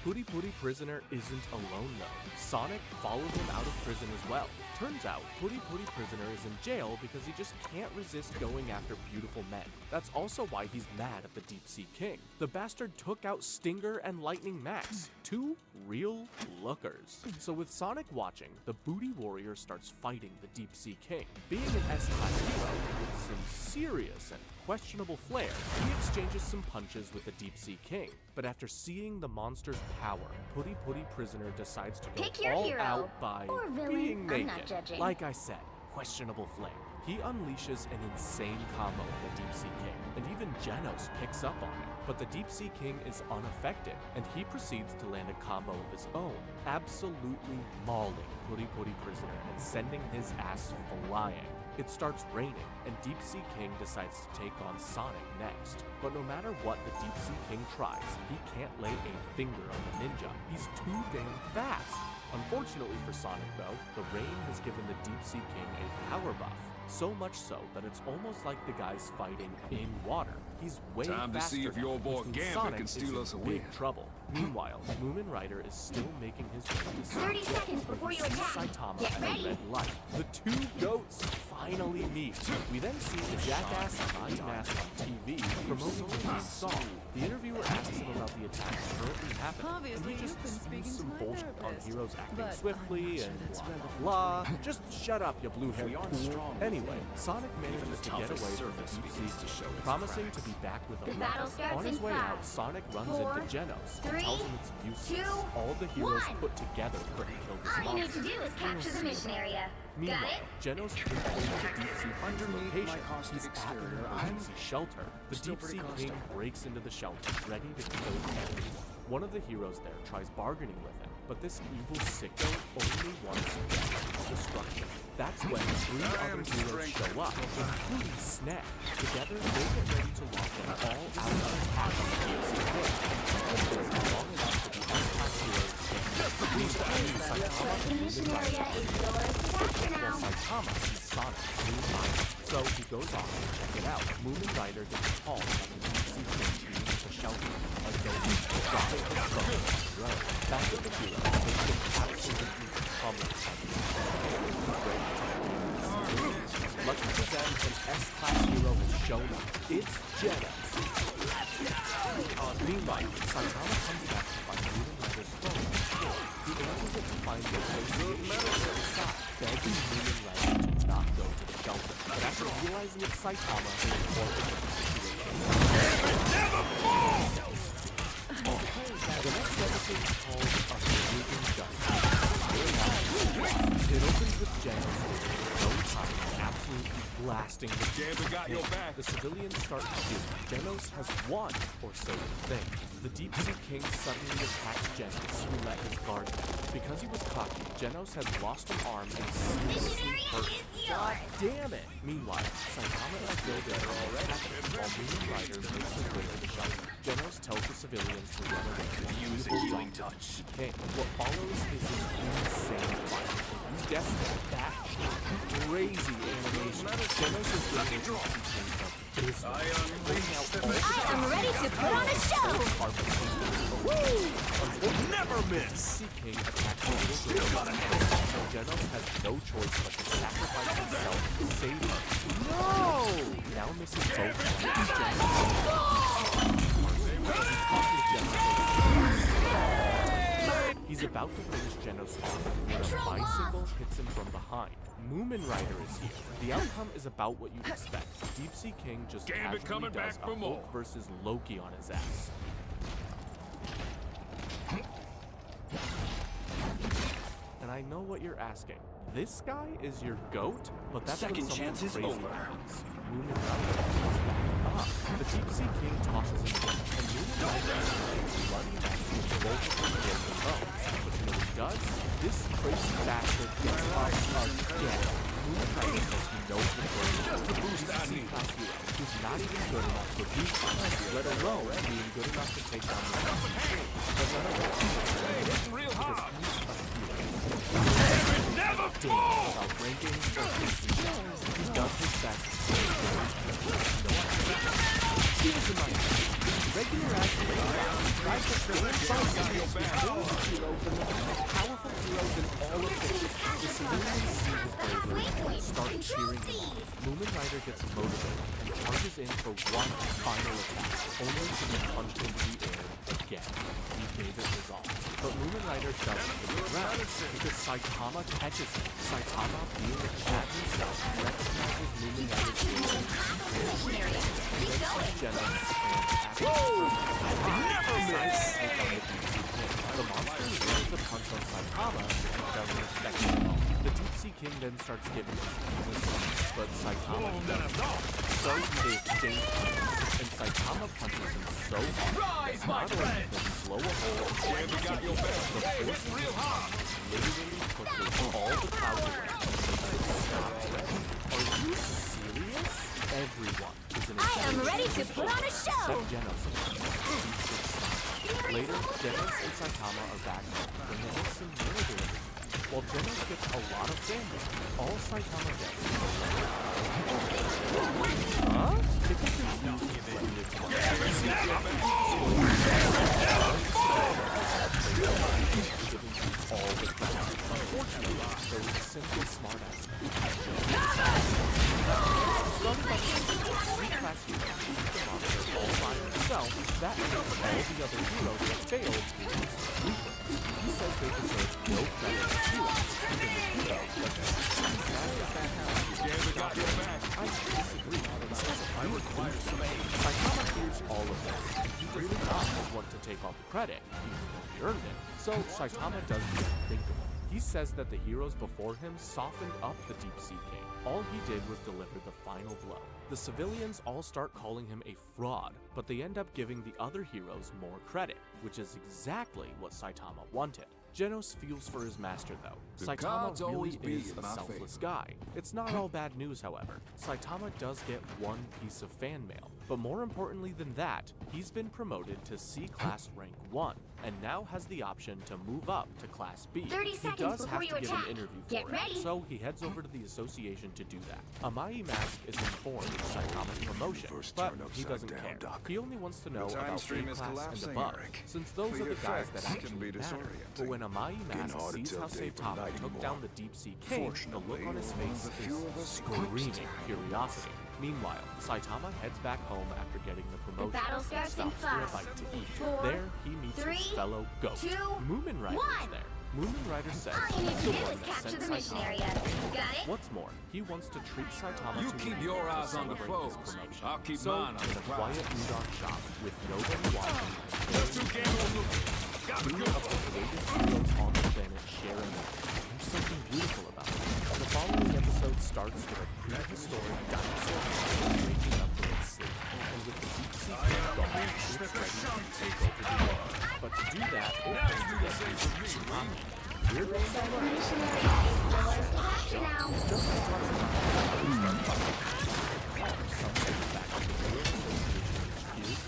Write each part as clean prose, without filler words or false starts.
Puri Puri Prisoner isn't alone though. Sonic followed him out of prison as well. Turns out, Puri Puri Prisoner is in jail because he just can't resist going after beautiful men. That's also why he's mad at the Deep Sea King. The bastard took out Stinger and Lightning Max, two real lookers. So with Sonic watching, the Booty Warrior starts fighting the Deep Sea King. Being an S-Class hero with some serious and questionable flair, he exchanges some punches with the Deep Sea King. But after seeing the monster's power, Puri Puri Prisoner decides to Pick go your all hero out by or villain. being I'm naked. not judging. Like I said, questionable flair. He unleashes an insane combo on the Deep Sea King, and even Genos picks up on it. But the Deep Sea King is unaffected, and he proceeds to land a combo of his own, absolutely mauling Puri Puri Prisoner and sending his ass flying. It starts raining, and Deep Sea King decides to take on Sonic next. But no matter what the Deep Sea King tries, he can't lay a finger on the ninja. He's too damn fast. Unfortunately for Sonic though, the rain has given the Deep Sea King a power buff. So much so that it's almost like the guy's fighting in water. He's way Time to faster see if now, your boy which means Gambit Sonic can is steal in us a big win. trouble. Meanwhile, Moomin Rider is still making his way to 30 Sonic. seconds before you attack. Saitama Get and ready. the red light. The two goats finally meet. We then see the jackass Eye Mask on TV promoting the new song. The interviewer asks him about the attacks currently happening, Obviously, and he just you've been speaking spews to some my bullshit on therapist, heroes acting but I'm swiftly not sure and that's blah relevant. blah blah. Just shut up, you blue haired We aren't fool. strong Anyway, within. Sonic Even manages the to get toughest away from the surface Deep begins Sea to show King, its promising to cracks. be back with a The battle weapon. starts On his in way 5, out, Sonic runs 4, into Genos and 3, tells him it's useless. 2, All the heroes 1. put together couldn't kill this All you need to monster. do is capture the mission area. Got Meanwhile, it? Genos pinpoints the Deep Sea King's Underneath location. my caustic He's at exterior, an I'm emergency shelter. The still Deep pretty Sea caustic. King breaks into the shelter, ready to kill everyone. One of the heroes there tries bargaining with him, but this evil sicko only wants Genos' destruction. That's when three other heroes show up, including Snap. Together, they get ready to launch an all-out attack on the Deep Sea King. It's long enough to be S-Class heroes. Meanwhile, Saitama The and mission Moomin area Rider is yours to capture well, now. Saitama sees Sonic through fire, so he goes off to check it out. Moomin Rider gets called by the Deep Sea King being at the shelter, and then he drops his phone on the road. Back to the hero, has been absolutely pummeled by the Lucky for them, an S-Class hero has shown up. It's Genos. Meanwhile, Saitama comes back to find Moomin Rider's phone on the floor. He answers it to find the location inside, begging Moomin Rider to not go to the shelter. But after realizing it's Saitama, he reports the The next episode is called Unspeaking Justice. It opens with Genos wasting no time and absolutely blasting the Gambit got your back. The civilians start to shoot. Genos has won, or so they think. The Deep Sea King suddenly attacks Genos, who let his guard down. Because he was cocky, Genos has lost an arm and seriously hurt. God damn it! Meanwhile, Saitama and Gilda are all attacking while Moomin Rider makes his way to the shelter. Genos tells the civilians to run away. Use a healing touch. Okay, what follows is an insane fight. You guessed it, that crazy animation. Genos is doing business. I unleash the I am ready to put on a show. never miss. Sea King attacks the little girl, so Genos has no choice but to sacrifice himself to save her. No! Now missing both He's about to finish Genos off when a bicycle hits him from behind. Moomin Rider is here. The outcome is about what you'd expect. Deep Sea King just Gambit casually coming does back a for more. Hulk versus Loki on his ass. And I know what you're asking. This guy is your GOAT? But that's when Second something chance is crazy over. happens. Moomin Rider comes back up. The Deep Sea King tosses him down, and Moomin Rider takes bloody mess with both of his broken bones. But you know what he does? This crazy bastard gets up again. Moomin Rider says he knows the story. He's a C-class hero who's not even good enough to beat him, let alone being good enough to take down the Deep Sea King. But none of that matters Real because hard. he's a hero. Never Damn about rankings or instances. He does his best to stay Keep in mind, regular action tries to stand back. Hero, the most powerful heroes in all of fiction. The civilians see his bravery and start cheering him on. Moomin Rider gets motivated and charges in for one final attack, only to be punched into the air again. He gave it his all. But Moomin Rider doesn't hit the ground because Saitama catches him. Saitama, being a cat himself, recognizes Moomin Rider's ability Missionary. Keep going. Genos and Never miss. the monster lands a punch on Saitama and doesn't expect it at all. The Deep Sea King then starts giving his punches, but Saitama doesn't. So they exchange punches, and Saitama punches him so hard Rise, my not only friend. does he blow a hole Yeah, we got your back. the Hey, force it's real hard. literally pushes all the clouds away and stops raining. Are you serious? Everyone is in a I am ready to put on a show. except Genos. Later, Genos and Saitama are back home when they get some more delivery. While Genos gets a lot of fanfare, all Saitama gets is a letter. Huh? Dickinson's used to play this one. Giving you all the credit. Unfortunately, there was a simple smart aspect. Starting by three class heroes to beat the monster all by himself, that means all the other heroes that failed lose weakness. He says they deserve no credit as heroes, even the hero Yeah, we got your back. I disagree. I require some aid. Saitama hears all of this, and he does not want to take all the credit, even though he earned it. So Saitama does the unthinkable. He says that the heroes before him softened up the Deep Sea King. All he did was deliver the final blow. The civilians all start calling him a fraud, but they end up giving the other heroes more credit, which is exactly what Saitama wanted. Genos feels for his master though. The Saitama gods really always be is in a my selfless favor. guy. It's not all bad news, however. Saitama does get one piece of fan mail, but more importantly than that, he's been promoted to C-Class Rank 1, and now has the option to move up to Class B. 30 He seconds does before have you to give attack. an interview Get for it, ready. so he heads over to the association to do that. Amai Mask is informed of Saitama's promotion, First but turn he upside doesn't down, care. Doc. He only wants to know The time about stream is A-Class and collapsing, above, Eric. since those The are the guys that effects actually can be matter. disorienting. But when Amai Getting Mask hard to sees tell how day from Saitama night took anymore. down the Deep Sea King, the look on his face Fortunately, a few of is us quit screaming time. curiosity. Meanwhile, Saitama heads back home after getting the promotion battle and starts in stops for a 5, bite to eat. 4, There, he meets 3, his fellow ghost, 2, Moomin Rider is 1. there. Moomin Rider says All you need he's to the do one is that capture sent the mission Saitama. area. Got it? What's more, he wants to treat Saitama You to keep a your meal to eyes on the celebrate his foes. promotion. I'll keep So, mine on in the a prize. quiet udon shop with nobody watching, Let's do gamble. Got the two good. of the greatest heroes on the planet share a meal. There's something beautiful about it. The following episode starts with a prehistoric dinosaur waking up from its sleep, and with the deep sea king gone, it's ready to take over the world. But to do that, it has to get through Tsunami. We're going to The missionary is yours to capture now. just as Tatsumaki start fighting. Some take it back to the real association HQ, and she's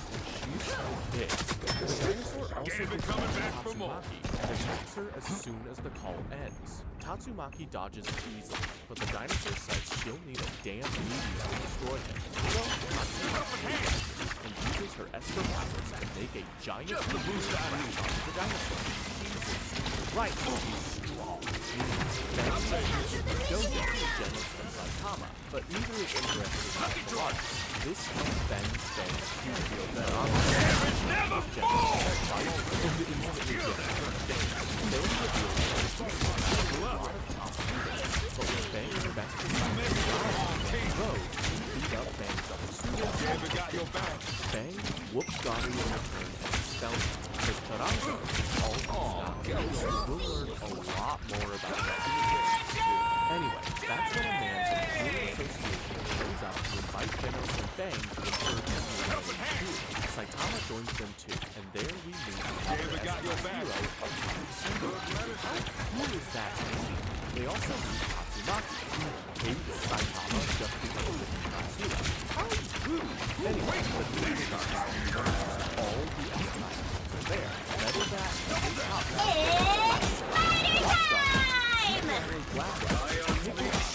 so big. The dinosaur also Gabe gets coming to back for more. Tatsumaki and attacks her as soon as the call ends. Tatsumaki dodges easily, but the dinosaur says she'll need a damn meteor to destroy him. So Tatsumaki and uses her Esper powers to make a giant meteor crash onto the dinosaur. Right, he's strong. Then goes into Genos and Saitama, but neither is interested in martial arts. This one bends Bang's huge field Never Genos and Saitama instantly get Bang reveals that a lot of top heroes, but when Bang's best friend Rogue beat up Bang's other students, Yeah, we got your back. Bang whoops Garu in return and expels him. Because Tarango is all we'll learn a lot more about that in the game. Anyway, that's when a man from the Healing Association shows up to invite Genos and Bang to the third Healing. Saitama joins them too, and there we meet we got your back. hero of Tatsugo. How cool is that? They also meet Tatsumaki, who hates Saitama just because of his class hero. How rude! Anyway, the movie starts, and all the outsiders are there. Better that than the top. It's spider time! Very glad.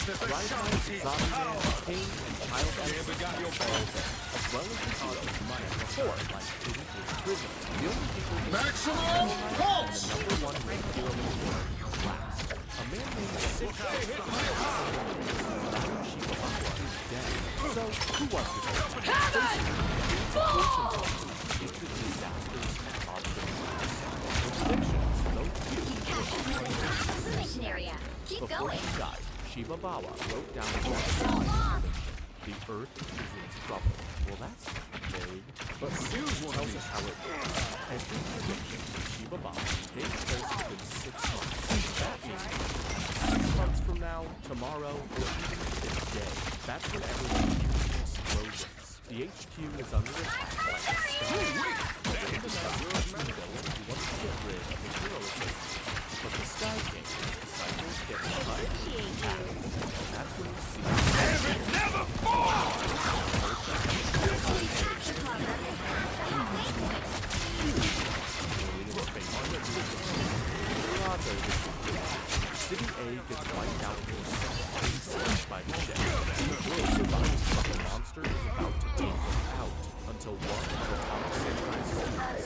Reinhardt, Zombie-Man, King, and Child Yeah, we got your back. as well as the heroes from before, like Hidden Cage Prison. The only people who Maximum pull! 6 ships. Shibabawa is dead. So, who was to go? If the disasters and obstacles predictions, though few, How's the mission area? Keep before going. she died, Shibabawa wrote down a So long. the Earth is in trouble. Well, that's vague, but tells us how it works. Every prediction for Shibabawa takes place within 6 months. That means 6 months from now, tomorrow, or even this day. That's when everyone hears explosions. The HQ is under attack by the Sky. The villain who wants to get rid of the hero association. But the Sky King disciples get cut and that's when you see City A gets wiped out in a second by the ship. The girl survives, but the monster is about to take them out until one of the top samurai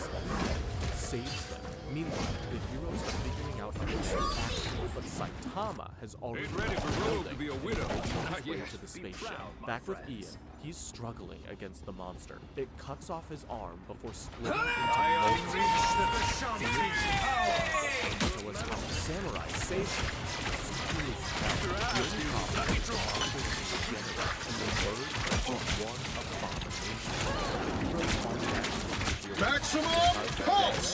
saves them. Meanwhile, the heroes are figuring out a plan of action, but Saitama has already Ain't ready for Rogue to be a widow. his way Not to the yet. Be spaceship. proud, my Back with friends. Ian, he's struggling against the monster. It cuts off his arm before splitting I into unleash the Vishanti power. so as how samurai saves him. After I And the bird is one abomination. The heroes on that Maximum pulse!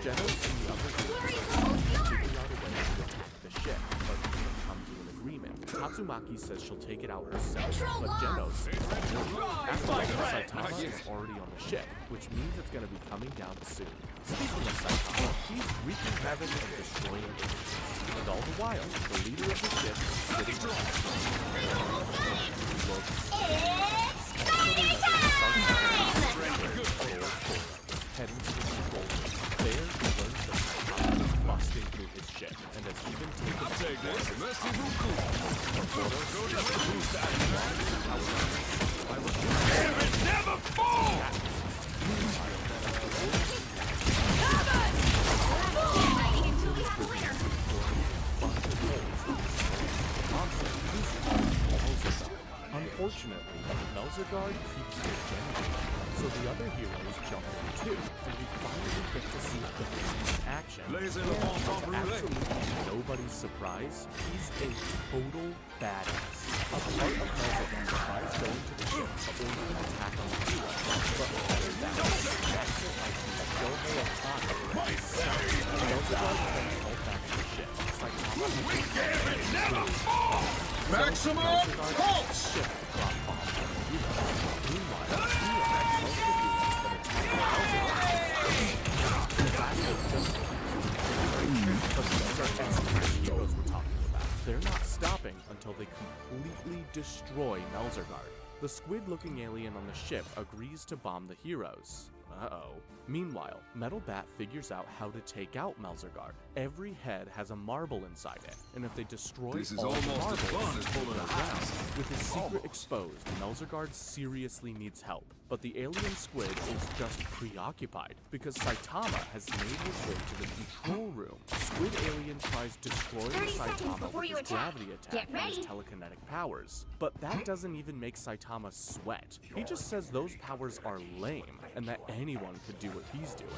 Genos and the other heroes figure out a way to attack the ship, but can't come to an agreement. Tatsumaki says she'll take it out herself, but Genos after all, Saitama is already on the ship, which means it's going to be coming down soon. Speaking of Saitama, he's wreaking havoc and destroying enemies. And all the while, the leader of the ship is sitting around. Heading to the control room. There, he learns that Saitama is busting through his ship and has even taken Take this. Merci Damn it, never fall! Unfortunately, Melzergard keeps regenerating, so the other heroes jump in too, and we finally get to see the in action. Laissez le bon temps To brûler. absolutely nobody's surprise, he's a total badass. A part of Melzergard tries going to the ship to order an attack on the hero, but after that, Axel IQ Yoho Otani is stuck. Melzergard then called back to the ship. Saitama Maximum pulse! ship drop bomb on the hero. Meanwhile, Ian tells the heroes that attack Melzergard. The battle just but these are the heroes we're talking about. They're not stopping until they completely destroy Melzergard. The squid-looking alien on the ship agrees to bomb the heroes. Uh-oh. Meanwhile, Metal Bat figures out how to take out Melzergard. Every head has a marble inside it, and if they destroy This is all the almost as marbles, fun as pulling a house. with his secret exposed, Melzergard seriously needs help. But the alien squid is just preoccupied because Saitama has made his way to the control room. Squid alien tries destroying 30 seconds Saitama before with you his attack. gravity attack Get and his ready. telekinetic powers. But that doesn't even make Saitama sweat. He just says those powers are lame and that anyone could do what he's doing.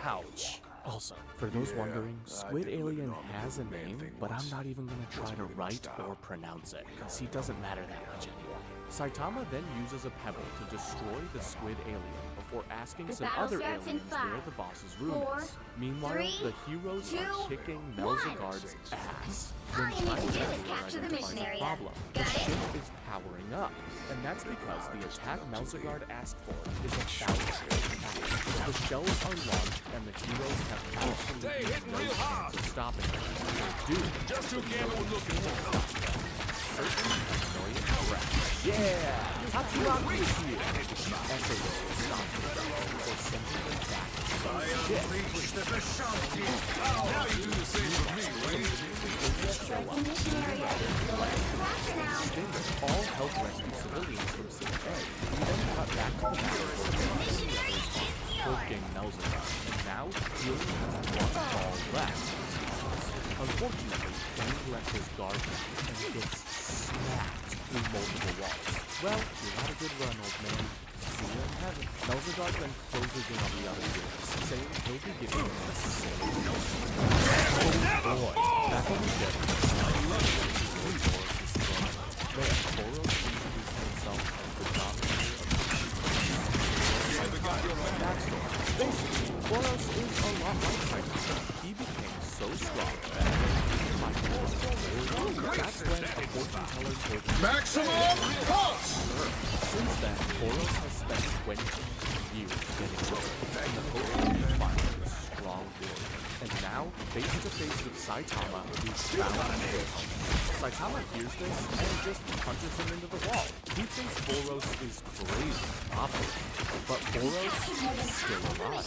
Ouch! Also, for those wondering, Squid Alien has a name, but I'm not even gonna try to write or pronounce it, because he doesn't matter that much anyway. Saitama then uses a pebble to destroy the Squid Alien before asking The some battle other starts in aliens where 5, the boss's room 4, is. Meanwhile, 3, the heroes 2, are kicking 1. Melzergard's ass. All When you need to China do is Everywhere capture the identifies mission a area. problem, the Got it? ship is powering up. And that's because the attack Melzergard asked for is about to happen. The shells are launched and the heroes have They absolutely hitting no real hard. chance of stopping them. They're doomed. Just who Gamma was looking for. Certain annoying crap. Yeah! Tatsumaki is here! Echo will stop them before sending them back to I the ship. unleash the Vishanti power. Now you do the same for me, lady. Striking mission area. Doors faster now. Stingers all help rescue civilians from City A. We then cut back to the battle Mission area is yours. King Melzergard, and now healing has one ball left. Unfortunately, Bane left his guard down and gets smacked through multiple walls. Well, you had a good run, old man. See you in heaven. Melzagard then closes in on the other heroes, saying he'll be giving them the same. Oh boy. Back on the ship. There, Boros introduced himself as the dominator of the backstory. Basically, Boros is a lot like Titan. He became so strong that that's when a fortune teller told him Maximum pulse! Since then, Boros has spent 20 years getting ready, and the hope of each fighter is strong build. And now, face to face with Saitama, who's found in his home. Saitama hears this and just punches him into the wall. He thinks Boros is crazy, obviously, but Boros is still alive.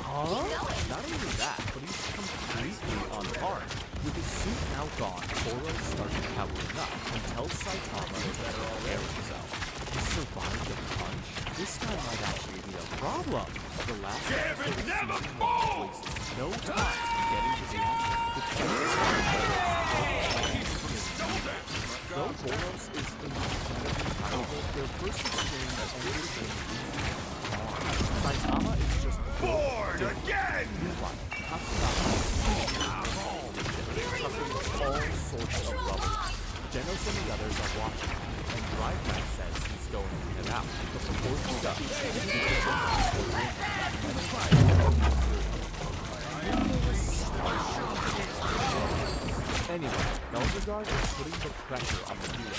Huh? Not only that, but he's completely unharmed. With his suit now gone, Boros starts powering up and tells Saitama to better prepare himself. He survived a punch? This guy might actually be a problem. The last episode of season 1 wastes no time getting to the action. Though Boros is incredibly powerful, their first exchange ended in Saitama is just bored again! Meanwhile, Katsuragi suffering all sorts of rubble. Genos and the others are watching, and Driveback says he's going to get out. But before he does, anyway, Melzagard is putting the pressure on the hero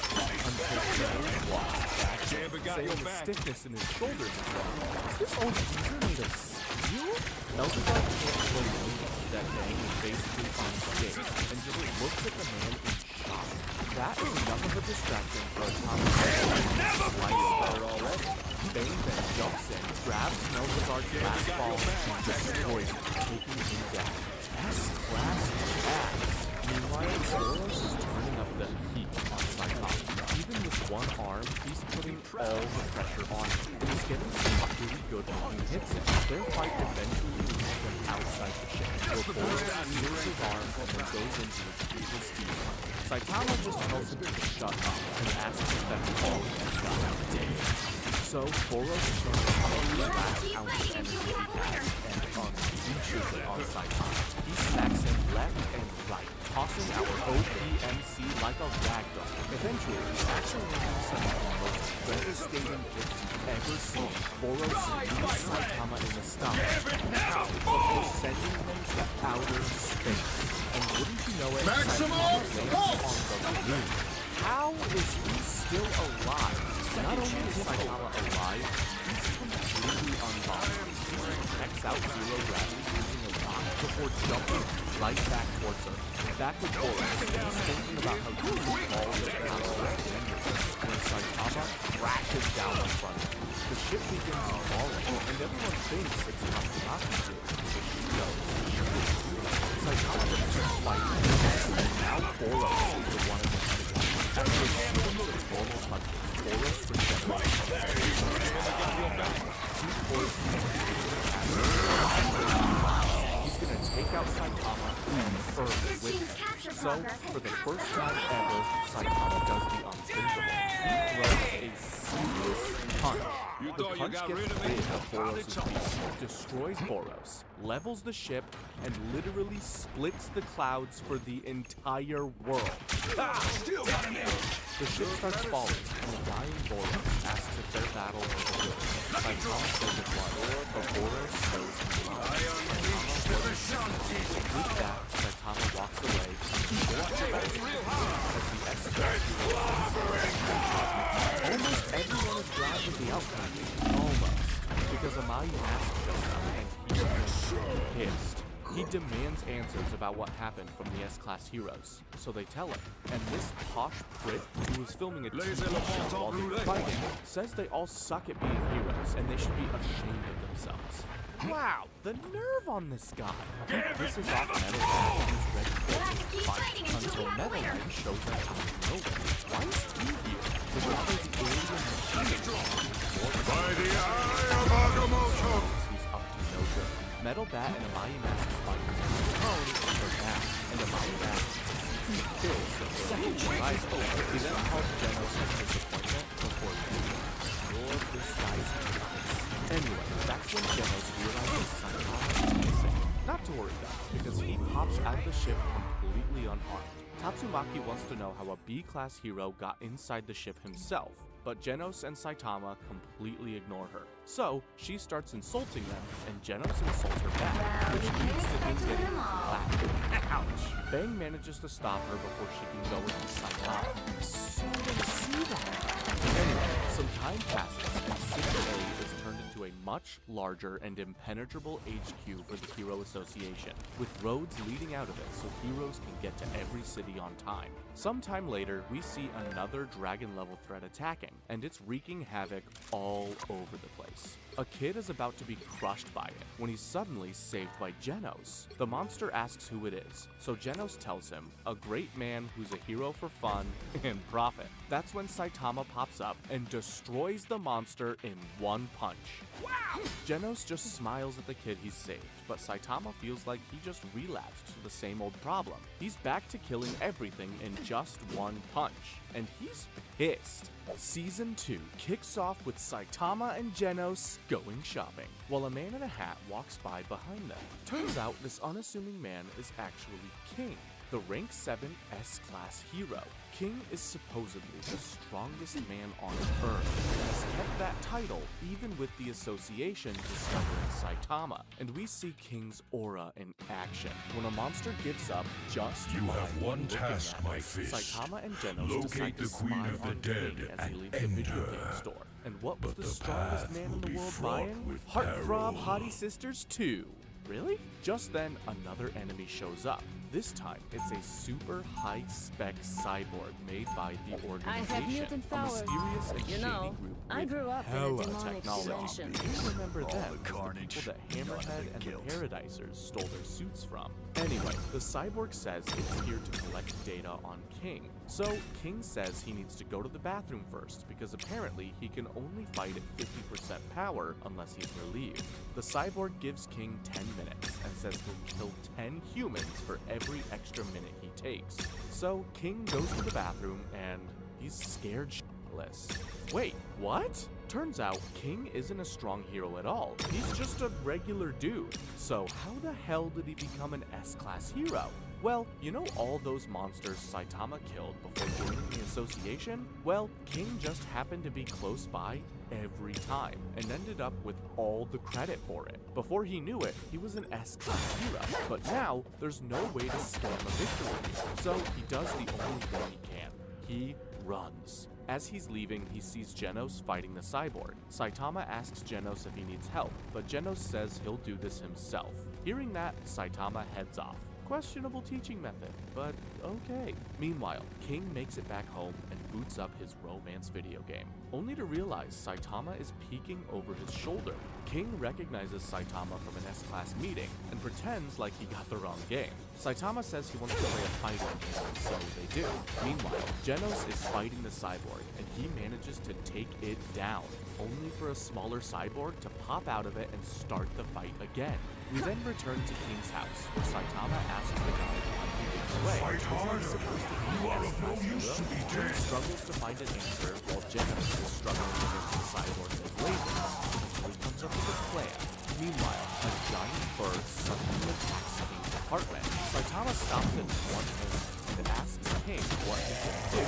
until Bane walks back, saying the stiffness in his shoulders is wrong. Is this old teaser made of steel? Melzagard can't believe that Bane is basically on stage and just looks at the man in shock. That is enough of a distraction for a comic better already. Bane then jumps in, grabs Melzagard's last ball, and destroys him, taking him down. S-class ass. Meanwhile, Boros is turning up the heat on Saitama. Even with one arm, he's putting all the pressure on him, and he's getting some pretty good when he hits him. Their fight eventually leads them outside the ship, where Boros steals his arm and then goes into his evil speed punch. Saitama just tells him to shut up and asks if that's all he's got out day. So, Boros turns every last ounce of energy he has and unleashes it on Saitama. He smacks him left and right, tossing our OPMC like a ragdoll. Eventually, actually landing some of the most devastating hits you've ever seen. Boros leaves Saitama in the stomach, before sending him to outer space. And wouldn't you know it, Saitama lands on the moon. How is he still alive? Not only is Saitama alive, he's completely unbothered. He checks out zero gravity using a rock before jumping right back towards her. Back with Boros, he's thinking about how he can all the power when Saitama crashes down in front of him. The ship begins falling, and everyone thinks it's Katsumaki's doing, but she knows Saitama is fighting, and now Boros is the one against the guy. After receiving the normal punches, Boros regenerates. He's gonna take out Saitama and earn with him. So, for the first time ever, Saitama does the unthinkable. He throws a serious punch. The punch gets big of Boros' feet, destroys Boros, levels the ship, and literally splits the clouds for the entire world. The ship starts falling, and the dying Boros asks if their battle is over. Saitama says it's blood, but Boros knows he's alive. With that, Saitama walks away, as the almost everyone is glad with the outcome. Almost. Because Amayu asks him, and he's pissed. He demands answers about what happened from the S-Class heroes, so they tell him. And this posh prick, who was filming a TV show while they were fighting, says they all suck at being heroes, and they should be ashamed of themselves. Wow, the nerve on this guy! He pisses off Metalhead and he's ready for his fight, until Metalhead shows up out of nowhere. Why is he here? To rather the alien machine. By the eye of Agamotto! He's up to no good. Metal Bat and Amaya Mask fight his own in her back, and Amaya Mask kills the second rival. He then calls Genos as disappointment before leaving. You're this guy's nuts. Anyway, that's when Genos realizes Saitama is missing. Not to worry though, because he pops out of the ship completely unharmed. Tatsumaki wants to know how a B-class hero got inside the ship himself, but Genos and Saitama completely ignore her. So, she starts insulting them, and Genos insults her back, which leads to him getting clapped. Ouch! Bang manages to stop her before she can go into Saitama. So they see that. Anyway, some time passes, and Sector A is turned into a much larger and impenetrable HQ for the Hero Association, with roads leading out of it so heroes can get to every city on time. Sometime later, we see another dragon-level threat attacking, and it's wreaking havoc all over the place. A kid is about to be crushed by it when he's suddenly saved by Genos. The monster asks who it is, so Genos tells him, a great man who's a hero for fun and profit. That's when Saitama pops up and destroys the monster in one punch. Wow! Genos just smiles at the kid he's saved, but Saitama feels like he just relapsed to the same old problem. He's back to killing everything in just one punch, and he's pissed. Season 2 kicks off with Saitama and Genos going shopping, while a man in a hat walks by behind them. Turns out this unassuming man is actually King, the rank 7 S-class hero. King is supposedly the strongest man on Earth, and has kept that title even with the association discovering Saitama. And we see King's aura in action when a monster gives up just You by have one looking task, at my it. fist. Saitama and Genos Locate decide to the Queen spy of the on Dead King as he and leaves the end video her. game store. And what was But the the strongest path man will in the be world fraught buying? with Heartthrob peril. Hottie Sisters 2. Really? Just then, another enemy shows up. This time, it's a super high-spec cyborg made by the organization, mutant a powers. mysterious and You shady know, group I with grew up in a hella demonic technology. dimension. You remember All them the as the carnage, people that none of Hammerhead the and guilt. the Paradisers stole their suits from. Anyway, the cyborg says it's here to collect data on King. So, King says he needs to go to the bathroom first, because apparently he can only fight at 50% power unless he's relieved. The cyborg gives King 10 minutes and says he'll kill 10 humans for every extra minute he takes. So, King goes to the bathroom and he's scared shitless. Wait, what? Turns out, King isn't a strong hero at all. He's just a regular dude. So how the hell did he become an S-class hero? Well, you know all those monsters Saitama killed before joining the association? Well, King just happened to be close by every time and ended up with all the credit for it. Before he knew it, he was an S-class hero. But now, there's no way to scam a victory. So he does the only thing he can. He runs. As he's leaving, he sees Genos fighting the cyborg. Saitama asks Genos if he needs help, but Genos says he'll do this himself. Hearing that, Saitama heads off. Questionable teaching method, but okay. Meanwhile, King makes it back home and boots up his romance video game, only to realize Saitama is peeking over his shoulder. King recognizes Saitama from an S-class meeting and pretends like he got the wrong game. Saitama says he wants to play a fighting game, so they do. Meanwhile, Genos is fighting the cyborg, and he manages to take it down, only for a smaller cyborg to pop out of it and start the fight again. We then return to King's house, where Saitama asks the guy why he gets away. Fight harder. You are of no use to be King dead. struggles to find an answer, while Genos is struggling against the cyborg and lasers, until he comes up with a plan. Meanwhile, a giant bird suddenly attacks King's apartment. Saitama stops it in one hand and asks King what he can do.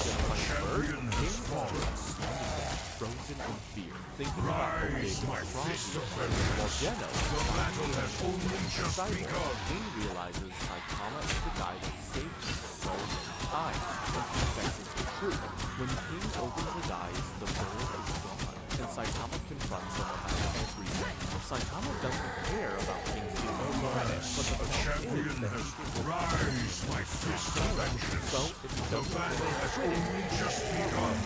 Just like a bird, champion King has is fallen. just standing there, frozen in fear, thinking about how big Rise, the my frog fist is. of While vengeance. Genos The battle has only just cyborg, begun. King realizes Saitama is the guy that saved him so many times, and confesses the truth. When King opens his eyes, the bird is gone, and Saitama confronts him about everything. Saitama doesn't care about King's getting credit, but the A fact champion is that has he thinks rise, my fist of vengeance. so if he The doesn't battle has only just begun.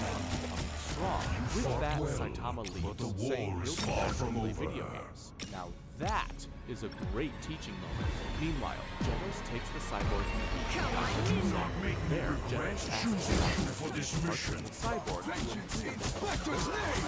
strong. With fought that, well, Saitama but leaves, the war saying is he'll be far back from to play over. video games. Now that is a great teaching moment. Meanwhile, Genos takes the cyborg and Do not make me there, regret Genos asks choosing him you for this mission. the cyborg to Inspector's name!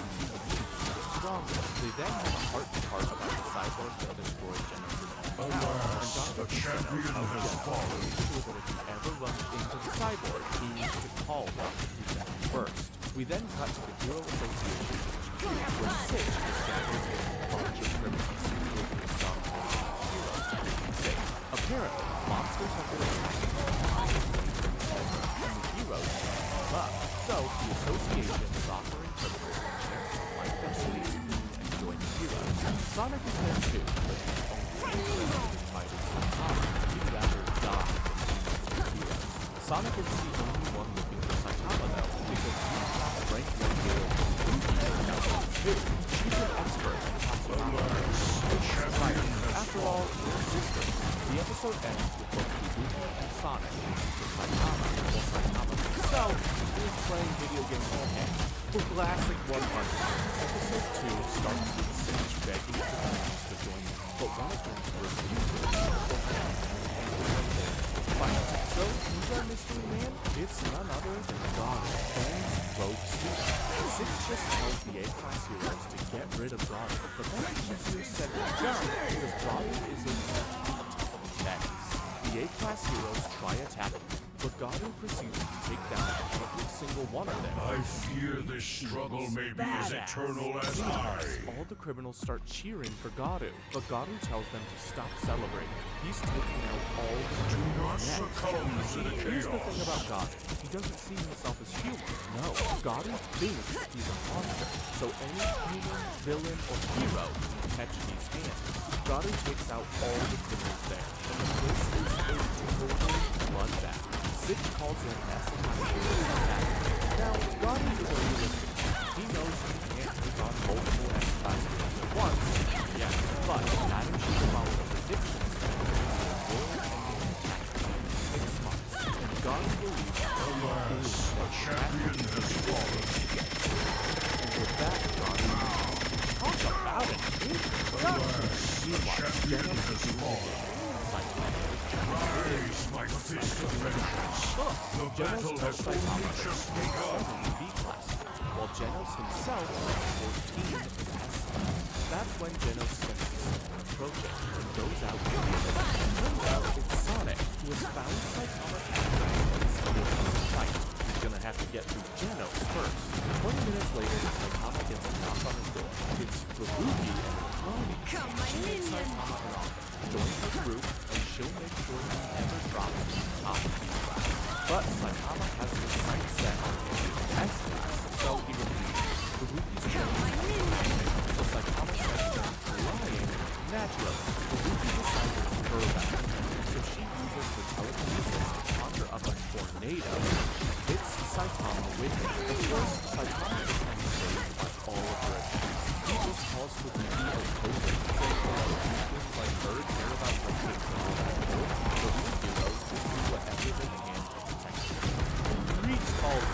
stronger. They then have a heart-to-heart about the cyborg that destroyed Genos' power, and Dr. champion has fallen. That if he ever runs into the cyborg, he needs to call Dr. Kusek first. We then cut to the Hero Association, where Sid is gathered with a bunch of criminals, including the Sonic heroes to be safe. Apparently, monsters have been attacking them, and the heroes can't keep up. So, the association is offering criminals a chance to fight their cities and join the heroes. Sonic is there too, but he's only interested in fighting Saitama. He'd rather die than be the heroes. Sonic is the only one looking for Saitama though, because he's not rank 1 hero. Now, she's an expert at Saitama. After all, they're sisters. The episode ends with both Ibuki and Sonic for Saitama, while Saitama himself is playing video games all day. For Classic 100, episode 2 starts with Sage begging for fans to join him, but one of them refuses So, who's our mystery man? It's none other than God, Ben's rogue student. Six just tells the A-class heroes to get rid of God, but that's easier said than done, because God is in the A-class heroes try attacking, but Godu proceeds to take down every single one of them. I fear this struggle may be as eternal as I. All the criminals start cheering for Godu, but Godu tells them to stop celebrating. He's taking out all the Do not criminals next. succumb to the Here's the chaos. thing about Godu. He doesn't see himself as human. No, Godu thinks he's a monster. So any human, villain, or hero can catch these hands. Godu takes out all the criminals there, and the place is a total bloodbath. Sid calls in S-class attack. Now, Godu is a realistic man. He knows he can't take on multiple S-class heroes at once. Yes, but Adam Shikamawa predictions that world-ending attack in 6 months. And Godu believes Alas, a champion has fallen. and with that, Godu talk about it. Alas, a champion has fallen. Raise my fist of vengeance. The battle has only just begun. B-class, while Genos himself is 14 in S-class. That's when Genos senses someone approaching and goes out to meet him. Turns out it's Sonic, who has found Saitama and is still in the fight. He's gonna have to get through Genos first. 20 minutes later, Saitama gets a knock on his door. It's Furuki and Chloe. She makes Saitama an offer. Join her group, and she'll make sure he never drops from the top of B-class. But Saitama has his sights set on getting S-class, so he refuses. Furuki's so Saitama says that lying. Naturally, Furuki decides it's her battle. So she uses her telekinesis to conjure up a tornado and hits Saitama with it. Of course, Saitama is saved by all of her attacks. He just calls Furuki a poser, saying that things like her care about justice and all that good, so these heroes will do whatever they can to protect her. Reach calls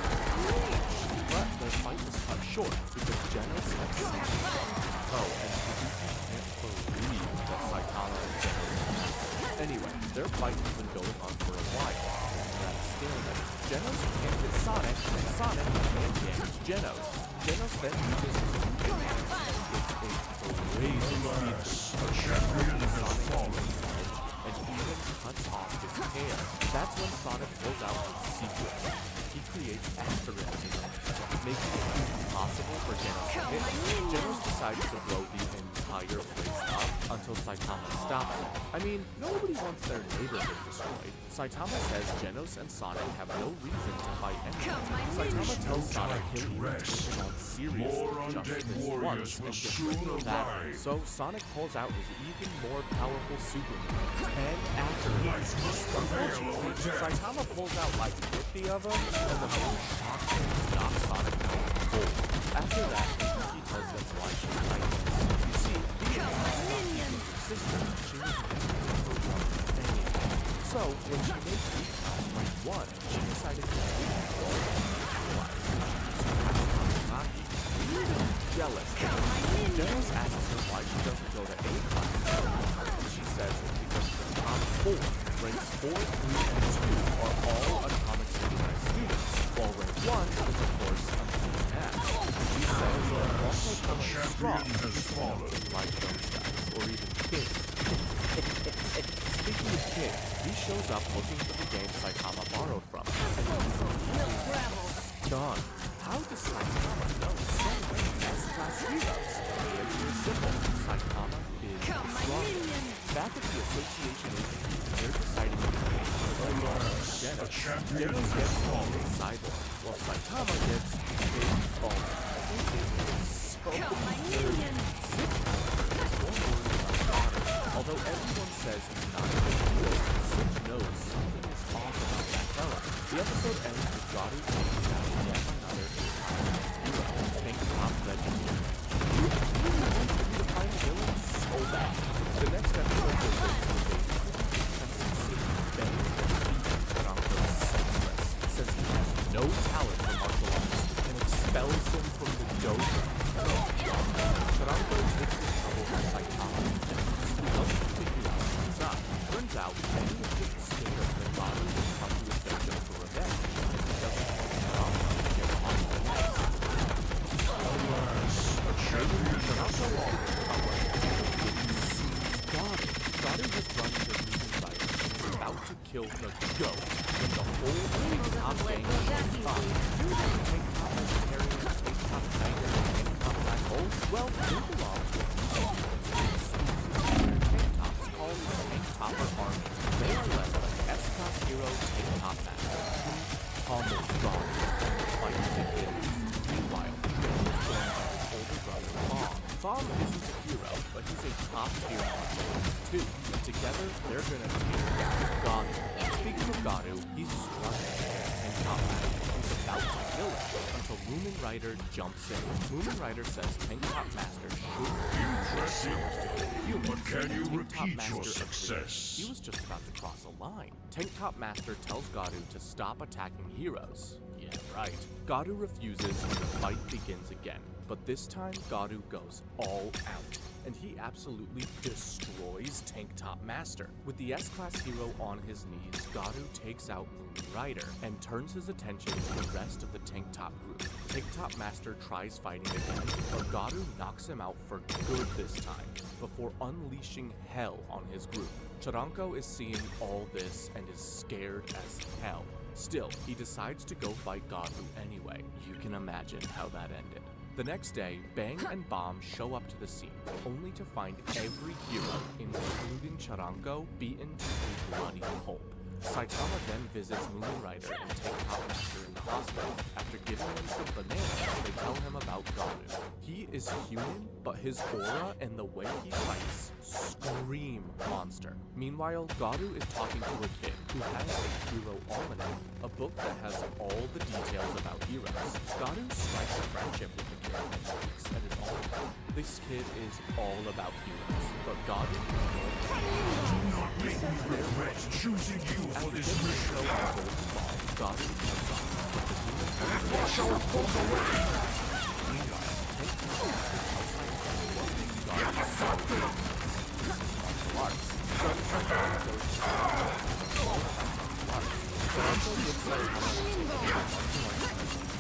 rage, but their fight is cut short because Genos has seen Oh, and Furuki can't believe that Saitama is Genos. Anyway, their fight has been going on for a while. That's stalemate. Genos can't hit Sonic, and Sonic can't damage Genos. Genos then uses his Alas, a champion has fallen. and even cuts off his hair. That's when Sonic pulls out his secret. He creates asterism, making it impossible for Genos to hit. Genos decides to blow the entire place up until Saitama stops him. I mean, nobody wants their neighborhood destroyed. Saitama says Genos and Sonic have no reason to fight anyone. Saitama tells Sonic he'll even take him on seriously More just undead this warriors once will and get soon rid of that. arrive. So Sonic pulls out his even more powerful super move, 10 after Life must prevail over death. Saitama pulls out like 50 of them, and the main shock knocks Sonic out cold. After that, he tells them why she fights. You see, being her sister, she was never one anything. So, when she made B-Class rank 1, she decided to leave the role and jealous. Genos asks her why she doesn't go to A-Class. And she says it's because the top 4, ranks 4, 3, and 2 are all Atomic Synchronized students, while rank 1 is of course a math. She says that while Saitama strong. champion has fallen. Like those guys, or even King. Speaking of King, he shows up looking for the game Saitama borrowed from him. Gone. How does Saitama know so many S-class heroes? The answer is simple. Saitama is the strongest. Back at the Association Institute, they're deciding to create A champion Genos has gets called fallen. a cyborg, while Saitama gets big ball. Although everyone says he's not a big deal, Sid knows something is off about that fella. The episode ends with Garu taking down yet another hero, Tank Top Legend. He wants to be the final villain so bad. The next episode will go to the says he has no talent for martial arts and expels him from the dojo. Taranto takes his trouble with Saitama who helps him figure out what's up. Turns out, Benny is just scared that Garu will come to his dojo for revenge, and he doesn't want Taranto to get on the next. Alas, a champion has Taranto fallen. Garu has run into Losing Sight and is about to kill the GOAT when the whole Tank Top gang shows up. Tank Top is carrying Tank Top Tiger and Tank Top Black Holes. Well, move along with Tank Tops called the Tank Topper Army. They are led by S-Class hero Tank Top Master, almost gone, and the fight begins. Meanwhile, Benny is joined by his older brother, Bomb. Bomb isn't a hero, but he's a top-tier martial artist too. And together, they're gonna take down Garu. Speaking of Garu, he's struggling against Tank Top Master. He's about to kill him until Moomin Rider jumps in. Moomin Rider says Tank Top Master should Impressive. But can you Tank Top repeat your Master agrees. success? He was just about to cross a line. Tank Top Master tells Garu to stop attacking heroes. Yeah, right. Garu refuses and the fight begins again. But this time, Garu goes all out, and he absolutely destroys Tank Top Master. With the S-Class hero on his knees, Garu takes out Moomin Rider and turns his attention to the rest of the Tank Top group. Tank Top Master tries fighting again, but Garu knocks him out for good this time, before unleashing hell on his group. Charanko is seeing all this and is scared as hell. Still, he decides to go fight Garu anyway. You can imagine how that ended. The next day, Bang and Bomb show up to the scene, only to find every hero, including Charanko, beaten to a bloody pulp. Saitama then visits Moomin Rider and Tank Top Master in the hospital. After giving him some bananas, they tell him about Garu. He is human, but his aura and the way he fights scream monster. Meanwhile, Garu is talking to a kid who has a hero almanac, a book that has all the details about heroes. Garu strikes a friendship with the kid and speaks at his almanac. This kid is all about heroes, but Garu Make me regret choosing you for this mission. Garu comes on, but the demon Wash our foes away! Meanwhile, Tank Top Master tells Saitama what makes Garu so good. Martial arts. Taranto gives Saitama a ticket to martial arts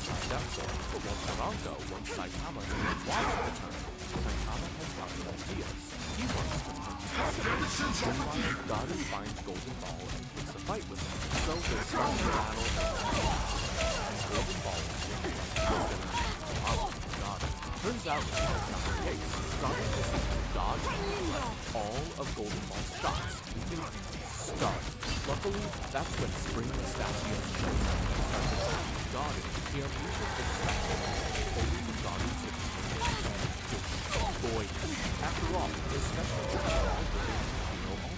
signed up for, but while Taranto wants Saitama to watch the tournament, Saitama has other ideas. He wants to participate. Meanwhile, Garu finds Golden Ball and picks a fight with him. So they start the battle, and Golden Ball is Garu. Turns out he has not the case. Garu can dodge and deflect all of Golden Ball's shots, leaving him stunned. Luckily, that's when Spring Mustachio shows up and starts attacking Garu. He unleashes the spectre, only for Garu to destroy him. After all, his special all the hero almanac,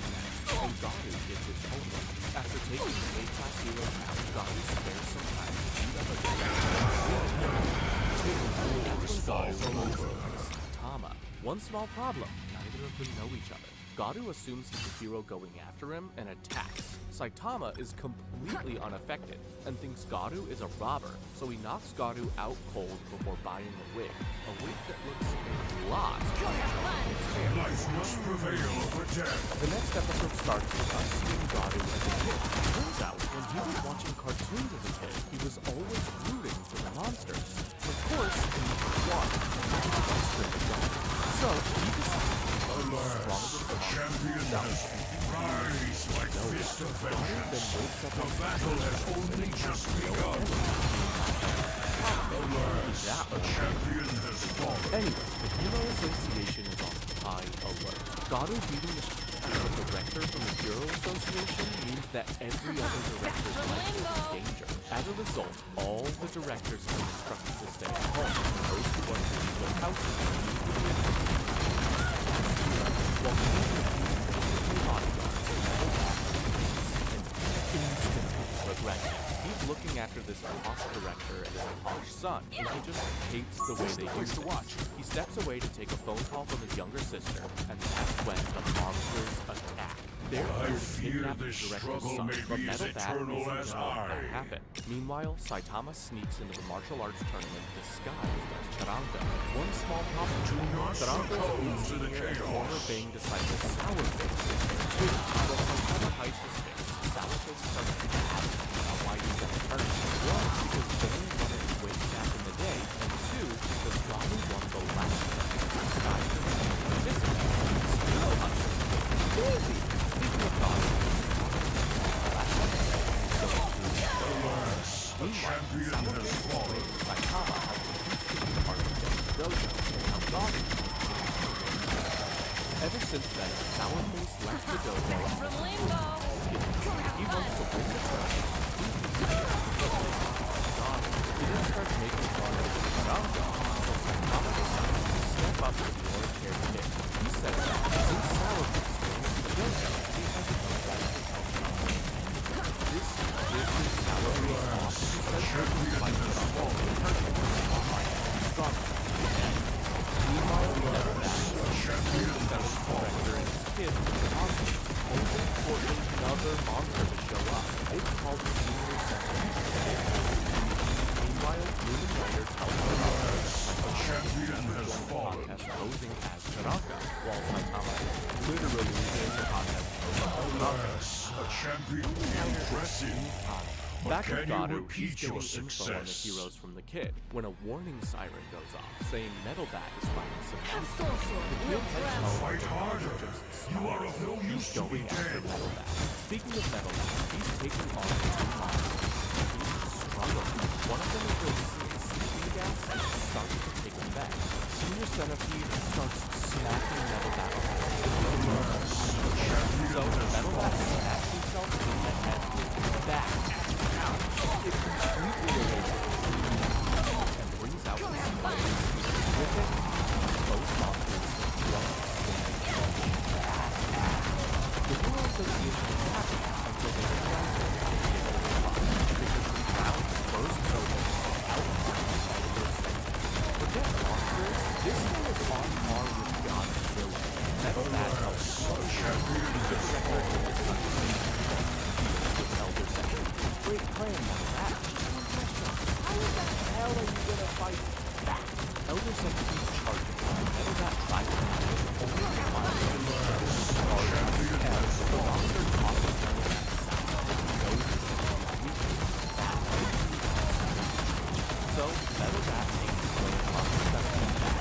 and Garu gets his homework. After taking the A-class hero out, Garu spares some time to beat up a Saitama. One small problem, neither of them know each other. Garu assumes he's a hero going after him and attacks. Saitama is completely unaffected and thinks Garu is a robber, so he knocks Garu out cold before buying a wig that looks a lot like his hair. Life must prevail over death. The next episode starts with us seeing Garu as a kid. Turns out, when he was watching cartoons as a kid, he was always rooting for the monsters. Of course, in one, so he decides to be the strongest The champion has rise like fist of vengeance. The battle has only just begun. Alas, a champion has fallen. Anyway, the Hero Association is on high alert. Garu beating the director from the Hero Association means that every other director's life is in danger. As a result, all the directors are instructed to stay at home. Those who want to leave their houses while he bodyguards instantly regretting. He's looking after this lost director and his harsh son, and he just hates the way they used to watch. He steps away to take a phone call from his younger sister, and that's when the monsters attack. They're I here to fear kidnap the this director's struggle son, may but be as Metal Bat eternal isn't as gonna let that I. happen. Meanwhile, Saitama sneaks into the martial arts tournament disguised as Charanka. One small problem: Do not Charanka succumb is to the near chaos. former Bang disciple Sourface. Two, when Saitama hides his face, Sourface starts to ask about why he's at the tournament. One, because Bang wanted to wake back in the day, and two, because Garu won the last disguised as a participant. Still unsuspecting. Speaking of Garu, The champion has fallen. Saitama has been part of the dojo and how Garu. Ever since then, Sourface left the dojo From Limbo. he wants to win the tournament. He then starts making fun of Charanka, so Saitama decides to step up to the Lord Care Kid. He says that since Sourface owns the dojo, he has a right to tell Charanka. This pisses Sourface off. He says that he fight Charanka in person behind strong. Meanwhile, Metal Bat, director and his kid, the monster, only for another monster to show up. It's called the Senior Centipede. Meanwhile, Lumen Rider tells The champion has fallen. contest posing as Charanka, while Saitama is literally in the contest posing as Charanka. A champion impressive. Back Can with you Garu, repeat he's your getting info on the success? heroes from the kid when a warning siren goes off, saying Metal Bat is fighting some I'm monsters. so sorry. The kid We'll heads travel. home, Fight but harder. just You are of no he's use to be going after dead. Metal Bat. Speaking of Metal Bat, he's taking on the two monsters. He's struggling. One of them is releasing his sleeping gas and starts to take him back. Senior Centipede starts smacking Metal Bat. So Metal Bat smacks himself in the head with back. It completely erases and brings out his spines. With it, both monsters run the Hero Association is happy until they realize that they can't get over the box because the crowd bursts open outside of their center. Forget monsters, this one is on par with Godzilla. Metal Bat helps the director of the Sun with Elder Center. Great plan, Metal Bat. How the hell are you gonna fight back? Elder Centipede charges. Metal Bat tries to catch it, only to find him as the monster tosses Metal Bat aside and knows his weakness. So, Metal Bat makes his way across the Centipede back.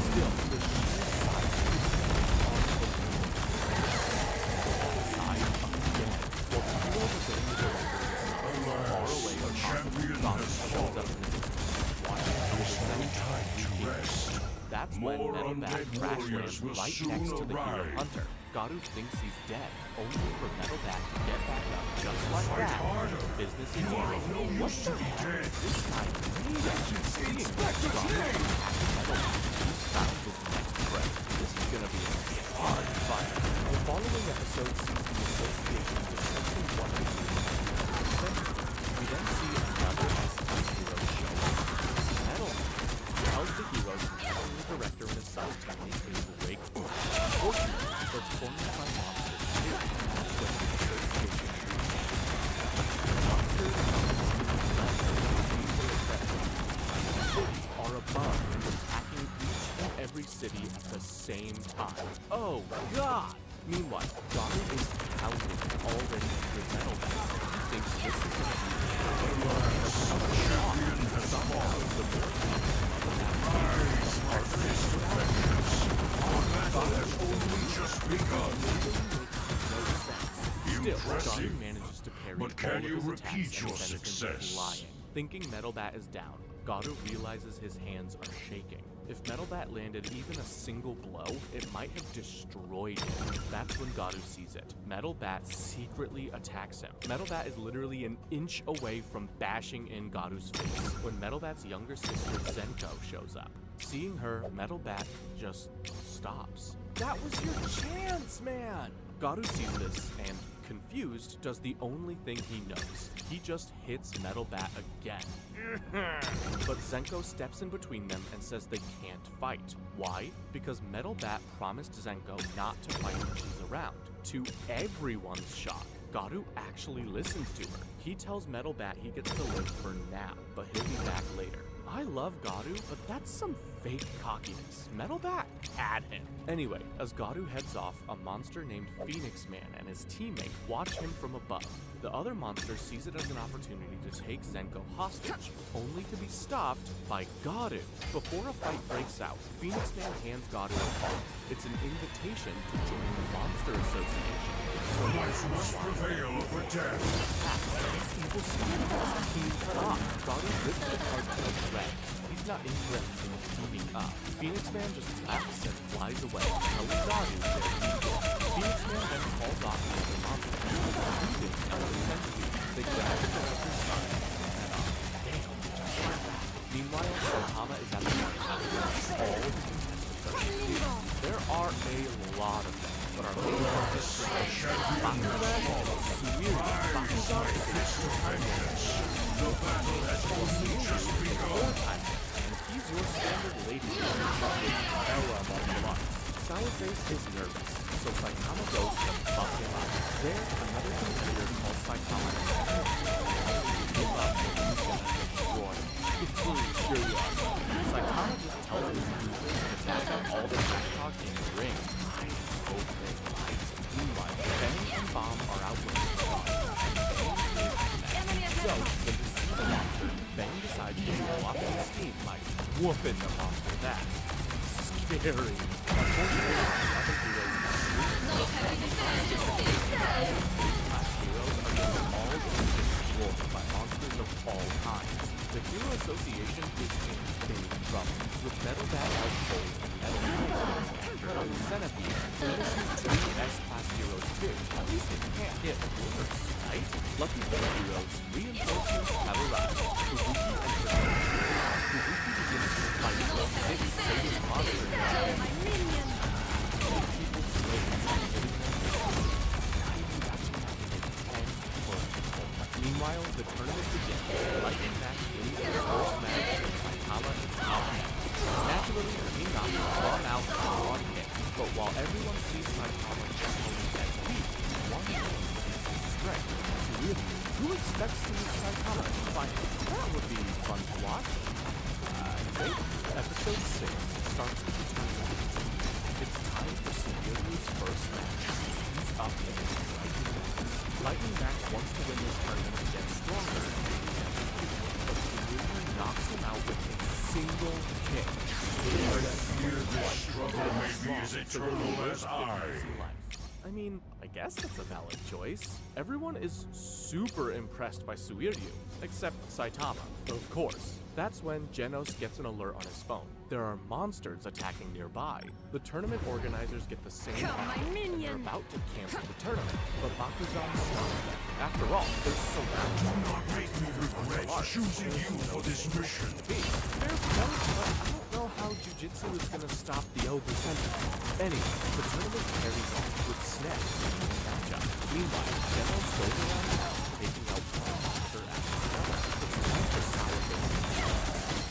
Still, the sheer size of his on the side again. While the hero of the Bang director is far away or possibly gone, shows up in the distance. Watching Time to rest. That's when More Metal Bat undead crash warriors lands will right soon next to the hero arrive. hunter. Garu thinks he's dead, only for Metal Bat to get back up just like Fight that. harder. Business You is are of no What use to the be heck? dead. This guy seeing Garu attack Metal Bat, he's found his next prey. This is gonna be a hard fight. The following episode sees the association discussing what to do. We then see another S-type hero show up. Metal Bat tells the heroes to tell the director and his son same time. Oh god! Meanwhile, Garu is pounding already with Metal Bat. He thinks this is gonna be Champion has fallen. the more Rise like fist of vengeance. Our battle has only just begun. Still, Impressive. Garu manages to parry But can all of you his repeat attacks your and sends him success? flying. Thinking Metal Bat is down, Garu realizes his hands are shaking. If Metal Bat landed even a single blow, it might have destroyed him. That's when Garu sees it. Metal Bat secretly attacks him. Metal Bat is literally an inch away from bashing in Garu's face when Metal Bat's younger sister Zenko shows up. Seeing her, Metal Bat just stops. That was your chance, man! Garu sees this and, confused, does the only thing he knows. He just hits Metal Bat again. But Zenko steps in between them and says they can't fight. Why? Because Metal Bat promised Zenko not to fight when she's around. To everyone's shock, Garu actually listens to her. He tells Metal Bat he gets to live for now, but he'll be back later. I love Garu, but that's some fake cockiness. Metal Bat had him. Anyway, as Garu heads off, a monster named Phoenix Man and his teammate watch him from above. The other monster sees it as an opportunity to take Zenko hostage, only to be stopped by Garu. Before a fight breaks out, Phoenix Man hands Garu a card. It's an invitation to join the Monster Association. Life must prevail over death. Evil Superheroes team up. Garu rips the card to the red. He's not interested in teaming up. Phoenix Man just laughs and flies away, telling Garu that he's good. Phoenix Man then calls off the other monsters, including another centipede. They grab the director's son and head off. Damn, just like that. Meanwhile, Saitama is at the market house where all the contestants are competing. There are a lot of them, but our main focus is Bakugan, Bakugan is Fist of vengeance. The battle has only just begun. and he's your standard lady with Ella martial arts. Sourface is nervous, so Saitama goes to buff him up. There, another competitor called Saitama and give up and he's gonna destroy him. Saitama just tells his users to attack all the TikTok in the ring. I hope they fight. Meanwhile, Bang and Bomb are outwitting the Bang is mad. So, when he sees the monster, Bang decides to blow off his steam by whooping the monster's ass. Scary. Unfortunately, other heroes class heroes are just all getting destroyed by monsters of all kinds. The Hero Association is in big trouble, with Metal Bat out cold and Metal Bat Centipede, innocent 2 S-Class heroes too. At least they can't hit Blizzard, right? Lucky for the heroes, reinforcements have arrived. Kabuki and Persona. Kabuki begins to fight the 6 biggest monsters. People slay them, hitting them. Meanwhile, the tournament begins. Lightning Max wins the first match and Saitama is out next. Naturally, Team Nami is drawn out for one hit, but while everyone sees Saitama just holding that weak, one man sees his strength. Really, who expects to meet Saitama in the final? That would be fun to watch. Wait, episode 6 starts with the tournament. It's time for Sugiu's first match. He's up against Lightning Max. Lightning Max wants to win this tournament and get stronger, but Sugiu knocks him out with a single kick. Fear this struggle may be as eternal as I. I mean, I guess that's a valid choice. Everyone is super impressed by Suiryu, except Saitama, of course. That's when Genos gets an alert on his phone. There are monsters attacking nearby. The tournament organizers get the same message, and they're about to cancel the tournament, but Bakugan stops them. After all, they're surrounded. Do not make me regret choosing you for this mission. There's no, but I don't know how Jujutsu is gonna stop the Ogre Sentinel. Anyway, the tournament carries on with Snap winning the matchup. Meanwhile, Genos goes around town taking out one monster after another. It's time for Sourface.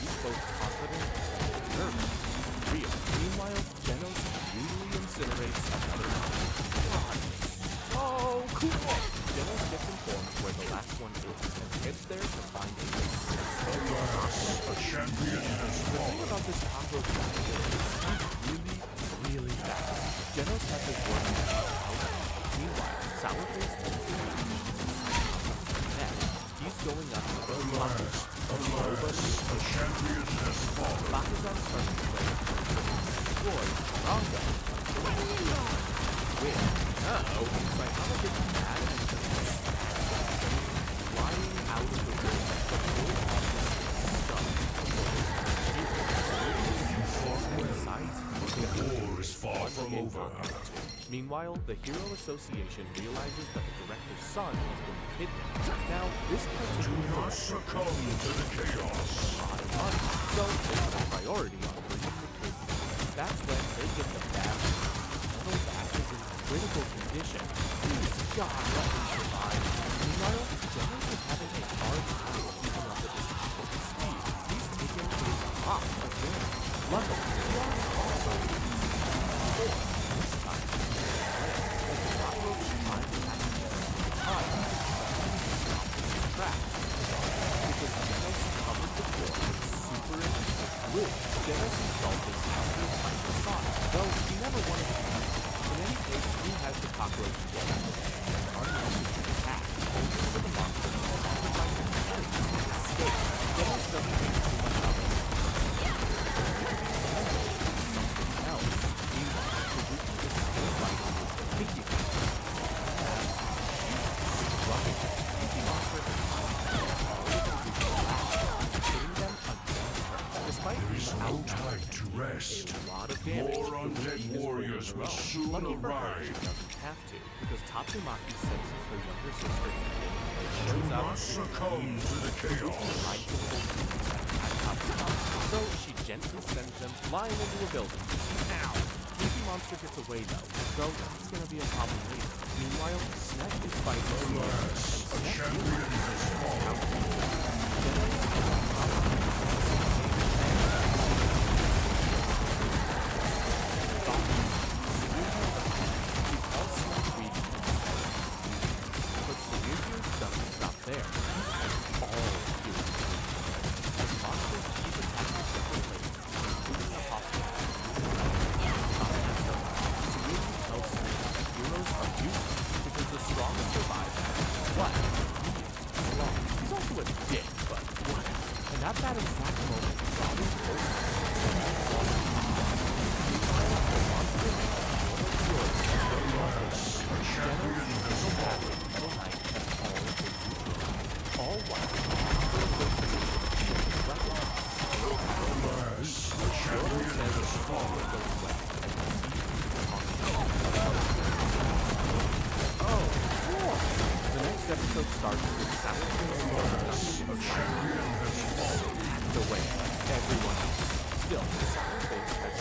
He's both confident and nervous. Real. Meanwhile, Genos brutally incinerates another monster. God, so cool! Genos gets informed where the last one is and heads there to find a Alas, a champion has The thing fallen. about this Taco guy is he's really Genos has his work cut out. Meanwhile, Sourface next, he's going up to the Alas, the champion has fallen. Bakugan starts to play destroy Rango. Wait, no, Saitama gets mad and just flying out of the ring. The whole object is stuck. The war is far from over. Meanwhile, the Hero Association realizes that the director's son has been kidnapped. Now, this Do particular not succumb to the chaos. lot of money, so they put a priority on bringing the kid back. That's when they get the bad news. Although Back is in critical condition, please God let him survive. Meanwhile, Genos is having a hard time keeping up with his speed. He's taken a lot of damage. Luckily, Leon is also this time. As the cockroach finds time, track. Because Genos covered the floor with super intensive glue. Genos installed this after his fight with Sonic, though he never wanted to use it. In any case, he has the cockroach dead, and unleashes an attack over the monster surrounded by his enemies to escape. Genos doesn't think too much of it. Something else. Meanwhile, Kabuki is still fighting with the Pinky Monster. Rubbing it, Pinky Monster is hitting them again. Despite There is being no out time to rest. a lot of damage, More undead warriors will soon Lucky for her, arrive. she doesn't have to, because Tatsumaki senses her younger sister Eden and Do shows up not succumb to the chaos. trying to hold Tatsumaki. So she gently sends them flying into a building. Ow! Pinky Monster gets away though, so that's gonna be a problem later. Meanwhile, Snet is fighting Snow, and The Snet champion has fallen. But Suzuki doesn't stop there. All heroes. As monsters keep attacking different places, including the hospital. Suzuki tells Snake that heroes are useless because the strongest survive. What? He is strong. He's also a dick, but what? And at that exact moment, Robin's voice all while the next episode starts with Sourface the way everyone else. Still, Sourface has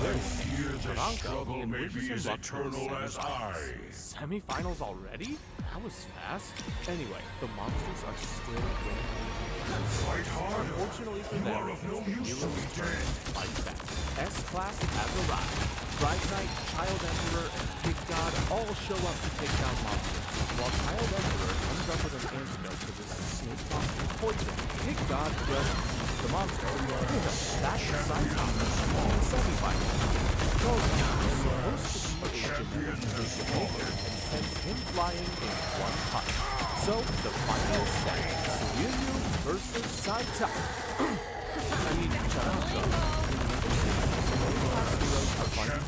I fear this Taranko struggle may wishes be him as luck for the eternal as I. Semifinals already? That was fast. Anyway, the monsters are still winning. Fight harder. Unfortunately for You them, are of no the use to heroes me dead. fight back. S-Class has arrived. Bright Knight, Child Emperor, and Big God all show up to take down monsters. While Child Emperor comes up with an antidote to this snake monster poison, Big God just eats the monster. That's the Saitama in the semifinals. Koga is supposed to be a genetic maker and sends him flying in one punch. So, the final set, Suiryu versus Saitama. I mean, Taranko. Heroes are fighting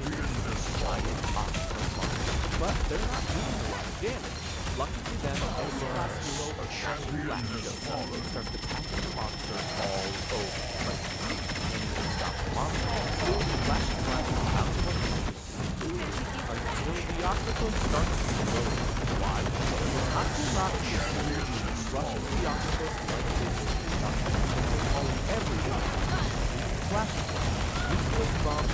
giant monster monsters, but they're not doing a lot of damage. Lucky for them, S-Class hero or Shadow Black shows up and starts attacking the monster all over. But and you can stop the monster, Flash flashes out of the until the octopus starts to blow. Why? Tatsumaki rushes the octopus like this, calling everyone Flash useless bombs,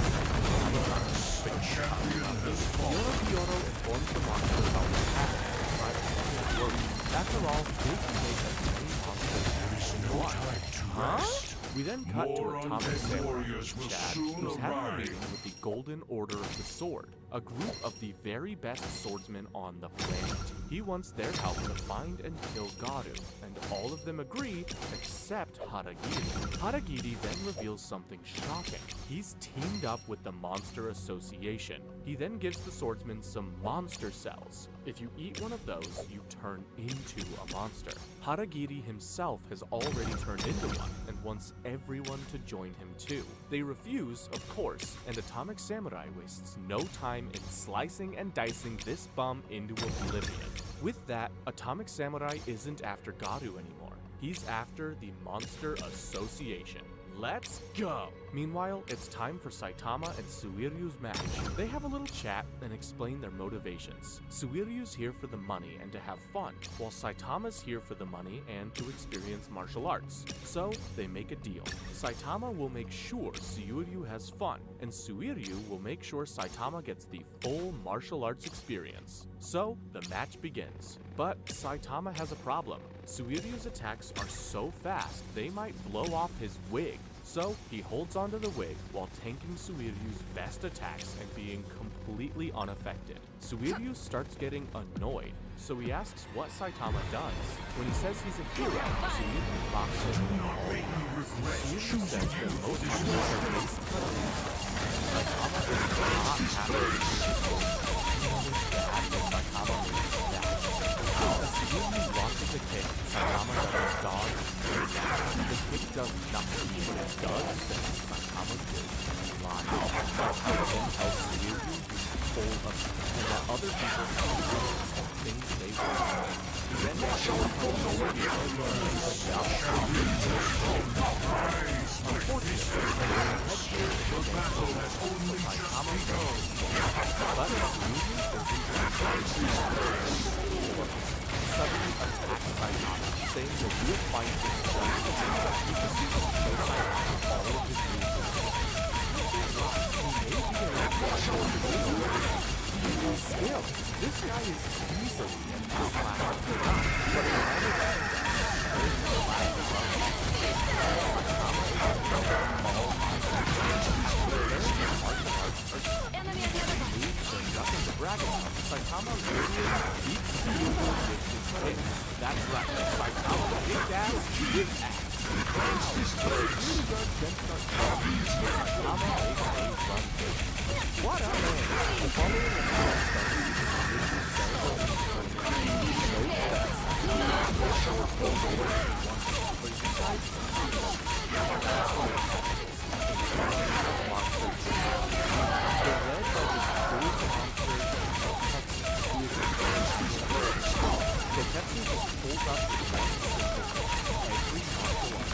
The champion has fallen. Yoro informs the monster about what's happening and tries to make it work. After all, they can make as many monsters There is no time to rest. We We then cut to More Atomic undead Samurai warriors will Chad, soon who's having a arrive. meeting with the Golden Order of the Sword, a group of the very best swordsmen on the planet. He wants their help to find and kill Garu, and all of them agree except Haragiri. Haragiri then reveals something shocking. He's teamed up with the Monster Association. He then gives the swordsman some monster cells. If you eat one of those, you turn into a monster. Haragiri himself has already turned into one and wants everyone to join him too. They refuse, of course, and Atomic Samurai wastes no time in slicing and dicing this bum into oblivion. With that, Atomic Samurai isn't after Garu anymore. He's after the Monster Association. Let's go! Meanwhile, it's time for Saitama and Suiryu's match. They have a little chat and explain their motivations. Suiryu's here for the money and to have fun, while Saitama's here for the money and to experience martial arts. So, they make a deal. Saitama will make sure Suiryu has fun, and Suiryu will make sure Saitama gets the full martial arts experience. So, the match begins. But Saitama has a problem. Suiryu's attacks are so fast, they might blow off his wig. So, he holds onto the wig while tanking Suiryu's best attacks and being completely unaffected. Suiryu starts getting annoyed, so he asks what Saitama does. When he says he's a hero, Suiryu mocks him all. Suiryu says that most heroes are based on Saitama is not happy with Saitama is that. As Suiryu launches a kick, Saitama does dodge. The kick does nothing. When it does, then Saitama will lie. Saitama then tells Suiryu he's full of it, and that other people have things they want. He then tells Suiryu suddenly attacks Saitama, saying that we'll fight him just he proceeds to show Saitama all of his moves. Still, this guy is easily an outclassed, but in order to nothing to brag about. Saitama literally beats Suiryu with his kick. That's right, Saitama kicked ass with ass. Suiryu guards then start talking. Saitama makes a run kick. What a man! The following attack starts with Suiryu's ceremony. So fast. But besides they're led by this old monster Tetsu has pulled up the best system of every martial art.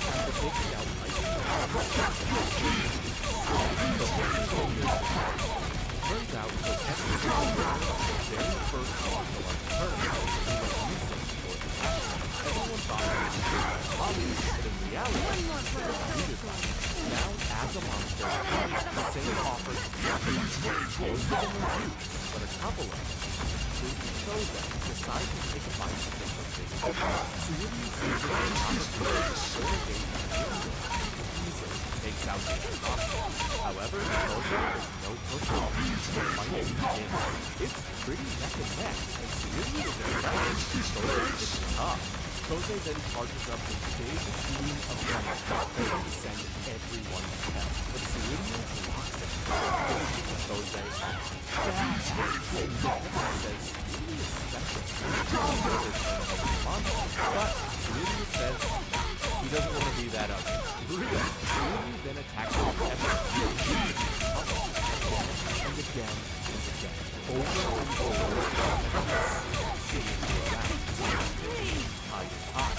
After taking out turns out that Tetsu is the very first martial art tournament he was using for the match. Everyone thought it was obvious, but in reality, it was defeated by him. Now, as a monster, he makes the same offer to martial arts. Most of them are huge, but a couple of them, Chosen, decide to take a bite of the big Suiryu sees it as an opportunity to relegate Suiryu. Easily takes out the monster. However, Chosen is no pushover. The fight begins. It's pretty neck and neck, and Suiryu is impressed. Chosen is tough. Chosen then charges up a big beam of fire, ready to send everyone to hell. But Suiryu blocks it. Chosen but Suiryu says he doesn't want to be that ugly. Suiryu then attacks him again and again and again, over and over. Seeing the around. Time is high.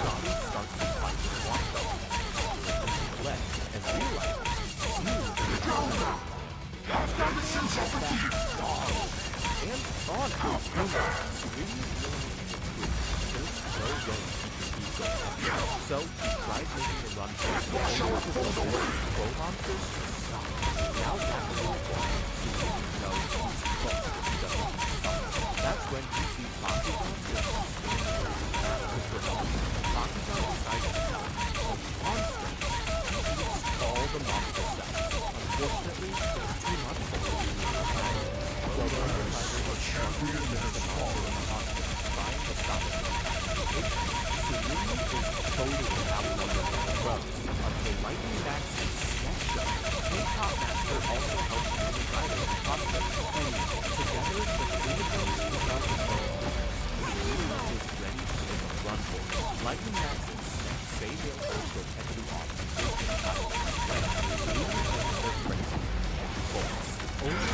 Garu starts to fight with Wanda. He left and realizes and on out. Suiryu so he tried making a run for both monsters suck. Now that Suiryu knows he's fucked. That's when he sees Bakugan with Bakugan the monster cells. Unfortunately, there's too much for the Champion has fallen. trying to stop it. Tsurumi is totally outnumbered by the foes until Lightning Max and Sketchup. K-Pop Master also helps the riders in conflict, and together the three of them take out the foe. Tsurumi is ready to make a run for it. Lightning Max and Sketch say they'll hold Goketsu off and take the title. Tsurumi turns their crazy and bolts. Only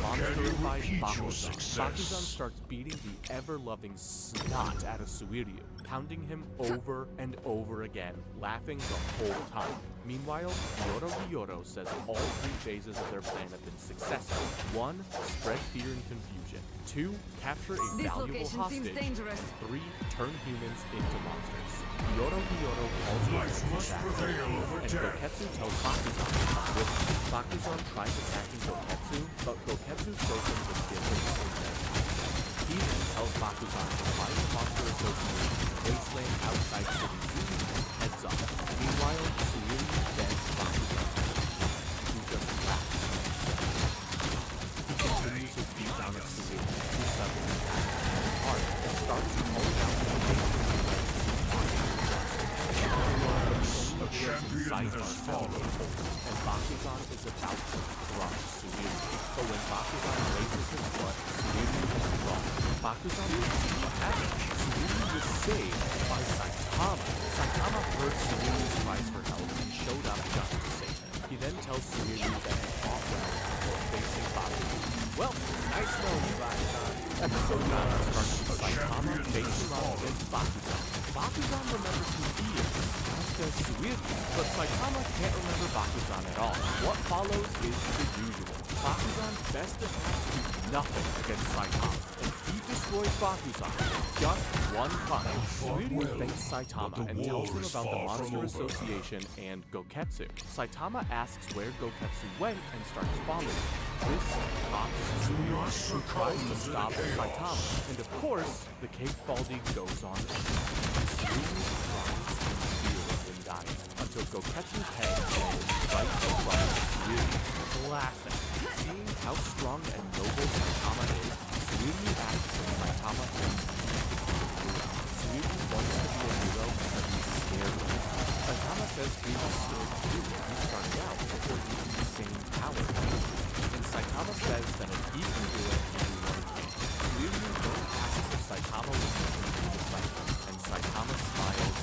monster-ified Bakuzan starts beating the ever-loving snot out of Suiryu, pounding him over and over again, laughing the whole time. Meanwhile, Yoro says all three phases of their plan have been successful. 1. Spread fear and confusion. 2. Capture a This valuable location seems hostage. dangerous. 3. Turn humans into monsters. Yoro calls Life must prevail over and death. Goketsu tells Bakuzan to come with him. Bakuzan tries attacking Goketsu, but Goketsu shows him the difference in their tactics. He then tells Bakuzan to find the Monster Association wasteland outside City Zoo and heads off. Meanwhile, Tsurumi begs Bakuzan to just laugh. He continues his beat down at Tsurumi, who suddenly attacks hard and starts calling out the A champion has fallen. and Bakuzan is about to crush Tsurumi. But when Bakuzan raises his foot, Tsurumi is wrong. Bakuzan didn't see what happened. Tsurumi was saved by Saitama. Saitama heard Tsurumi's cries for help and showed up just to save him. He then tells Tsurumi that he fought well before facing Bakuzan. Well, nice knowing you, Bakuzan. Episode 9 starts with Saitama facing off against Bakuzan. Bakuzan remembers who he is, as does Tsurumi, but Saitama can't remember Bakuzan at all. What follows is the usual. Bakuzan's best attacks do nothing against Saitama, and he destroys Bakuzan with just one punch. Tsurumi thanks Saitama and tells him about the Monster Association and Goketsu. Saitama asks where Goketsu went and starts following. This prompts Tsurumi, who tries to stop Saitama, and of course, the cake baldi goes on. Tsurumi cries and feels in dying until Goketsu's head lands right in front of Tsurumi. Classic. Seeing how strong and noble Saitama is, Tsurumi asks if Saitama thinks Tsurumi wants to be a hero, but he's scared of it. Saitama says he was scared too when he started out before he had the same power. And Saitama says that if he can do it, anyone can. Tsurumi then asks if Saitama was looking to the fight, and Saitama smiles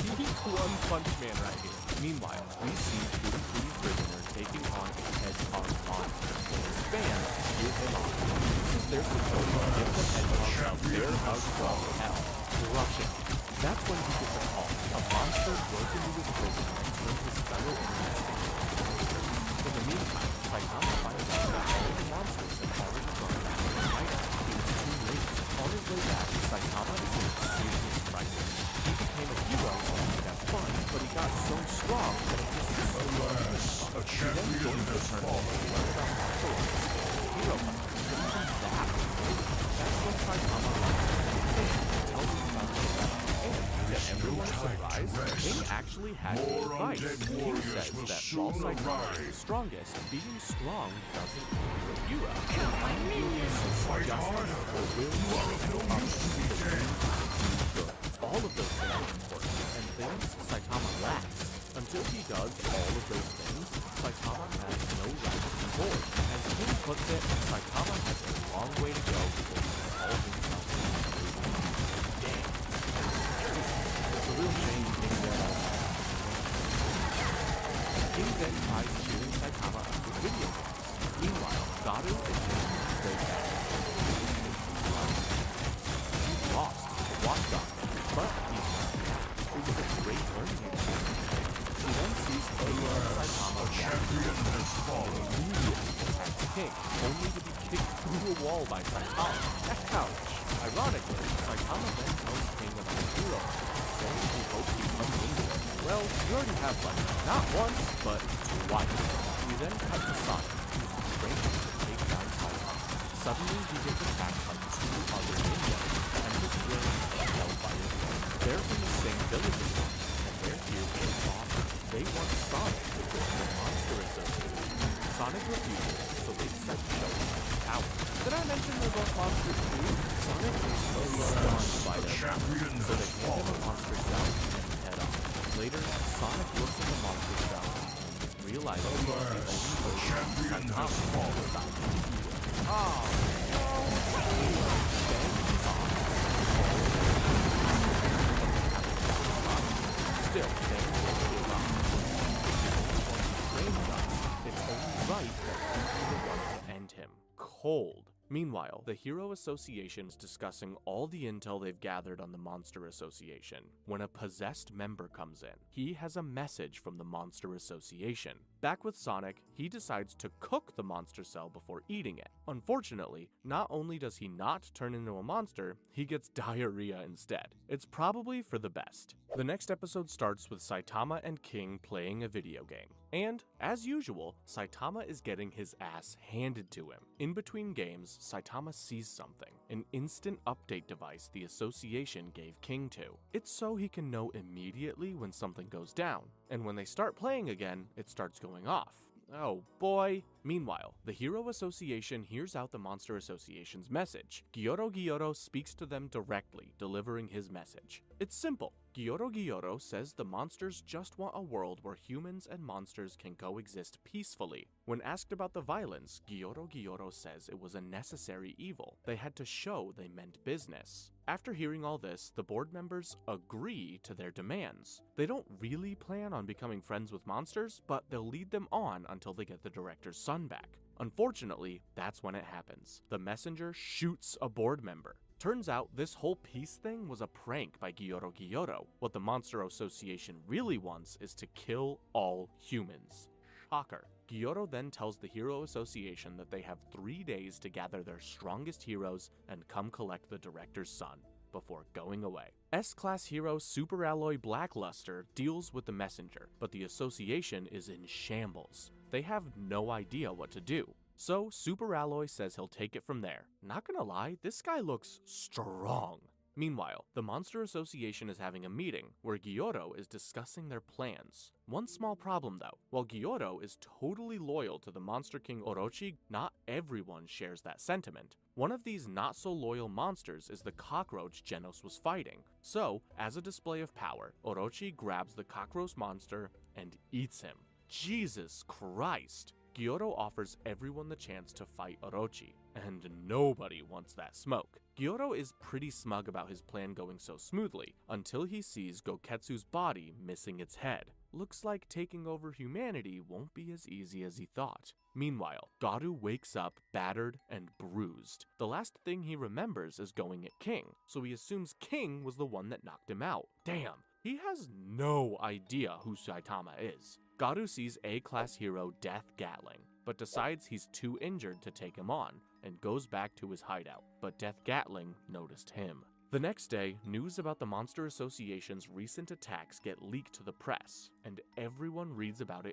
and he's One Punch Man right here. Meanwhile, we see Footy Prisoner taking on a hedgehog monster, and his fans cheer him on. This is their support to give the hedgehog their hug from hell, crushing. That's when he gets a call. A monster broke into his prison and turned his fellow enemies into. In the meantime, Saitama finds out that all the monsters have already gone back to the fight. It was too late. On his way back, Saitama is in a serious crisis. He became a hero when he had fun, but he got so strong that it was so Alas, a champion has fallen. Hero that. That's when Saitama tells him about the battle. And to everyone's surprise, King actually had a More fight. undead King warriors says will that soon while Saitama is arrive. the strongest, being strong doesn't mean a hero. Fight harder. Or will You are of no use to me dead. good. All of those things are important, and things Saitama lacks. Until he does all of those things, Saitama has no right to be bored. As King puts it, Saitama has a long way to go before he can call himself a hero. Damn. It's a real shame King won't. King then tries cheering Saitama up with video games. Meanwhile, Garu is making his way back. He's lost the Watch Dog, but he's not. It was a great learning experience. He then sees King and Saitama A champion has fallen. immediately attacks King, only to be kicked through a wall by Saitama. Ouch! Ironically, Saitama then tells King about Hero, saying he hopes he comes into it. Well, you already have one. Not once, but twice. We then cut to Sonic, who's training to take down Saitama. Suddenly, he gets attacked by two other ninjas, and his brain is held by his head. They're from the same village as him, and they're here for a bother. They want Sonic to join the Monster Association. Sonic refuses, so they decide to show him his power. Did I mention they're both monsters too? Sonic is so stunned by their champion so they has hand him a fallen. monster cell and head off. Later, Sonic looks at the monster cell and realizes he's the only way champion Saitama has will fallen. stop him. Then he's off. Still, Bang won't give up. He's the only one who trains us. It's only right that he be the one to end him. Cold. Meanwhile, the Hero Association is discussing all the intel they've gathered on the Monster Association. When a possessed member comes in, he has a message from the Monster Association. Back with Sonic, he decides to cook the monster cell before eating it. Unfortunately, not only does he not turn into a monster, he gets diarrhea instead. It's probably for the best. The next episode starts with Saitama and King playing a video game. And, as usual, Saitama is getting his ass handed to him. In between games, Saitama sees something, an instant update device the association gave King to. It's so he can know immediately when something goes down, and when they start playing again, it starts going off. Oh boy. Meanwhile, the Hero Association hears out the Monster Association's message. Gyoro speaks to them directly, delivering his message. It's simple. Gyoro says the monsters just want a world where humans and monsters can coexist peacefully. When asked about the violence, Gyoro says it was a necessary evil. They had to show they meant business. After hearing all this, the board members agree to their demands. They don't really plan on becoming friends with monsters, but they'll lead them on until they get the director's son back. Unfortunately, that's when it happens. The messenger shoots a board member. Turns out this whole peace thing was a prank by Gyoro. What the Monster Association really wants is to kill all humans. Shocker. Gyoro then tells the Hero Association that they have 3 days to gather their strongest heroes and come collect the director's son before going away. S-Class hero Super Alloy Blackluster deals with the messenger, but the association is in shambles. They have no idea what to do. So Super Alloy says he'll take it from there. Not gonna lie, this guy looks strong. Meanwhile, the Monster Association is having a meeting where Gyoro is discussing their plans. One small problem though, while Gyoro is totally loyal to the Monster King Orochi, not everyone shares that sentiment. One of these not so loyal monsters is the cockroach Genos was fighting. So, as a display of power, Orochi grabs the cockroach monster and eats him. Jesus Christ! Gyoro offers everyone the chance to fight Orochi, and nobody wants that smoke. Gyoro is pretty smug about his plan going so smoothly, until he sees Goketsu's body missing its head. Looks like taking over humanity won't be as easy as he thought. Meanwhile, Garu wakes up battered and bruised. The last thing he remembers is going at King, so he assumes King was the one that knocked him out. Damn, he has no idea who Saitama is. Garu sees A-Class hero Death Gatling, but decides he's too injured to take him on, and goes back to his hideout, but Death Gatling noticed him. The next day, news about the Monster Association's recent attacks get leaked to the press, and everyone reads about it in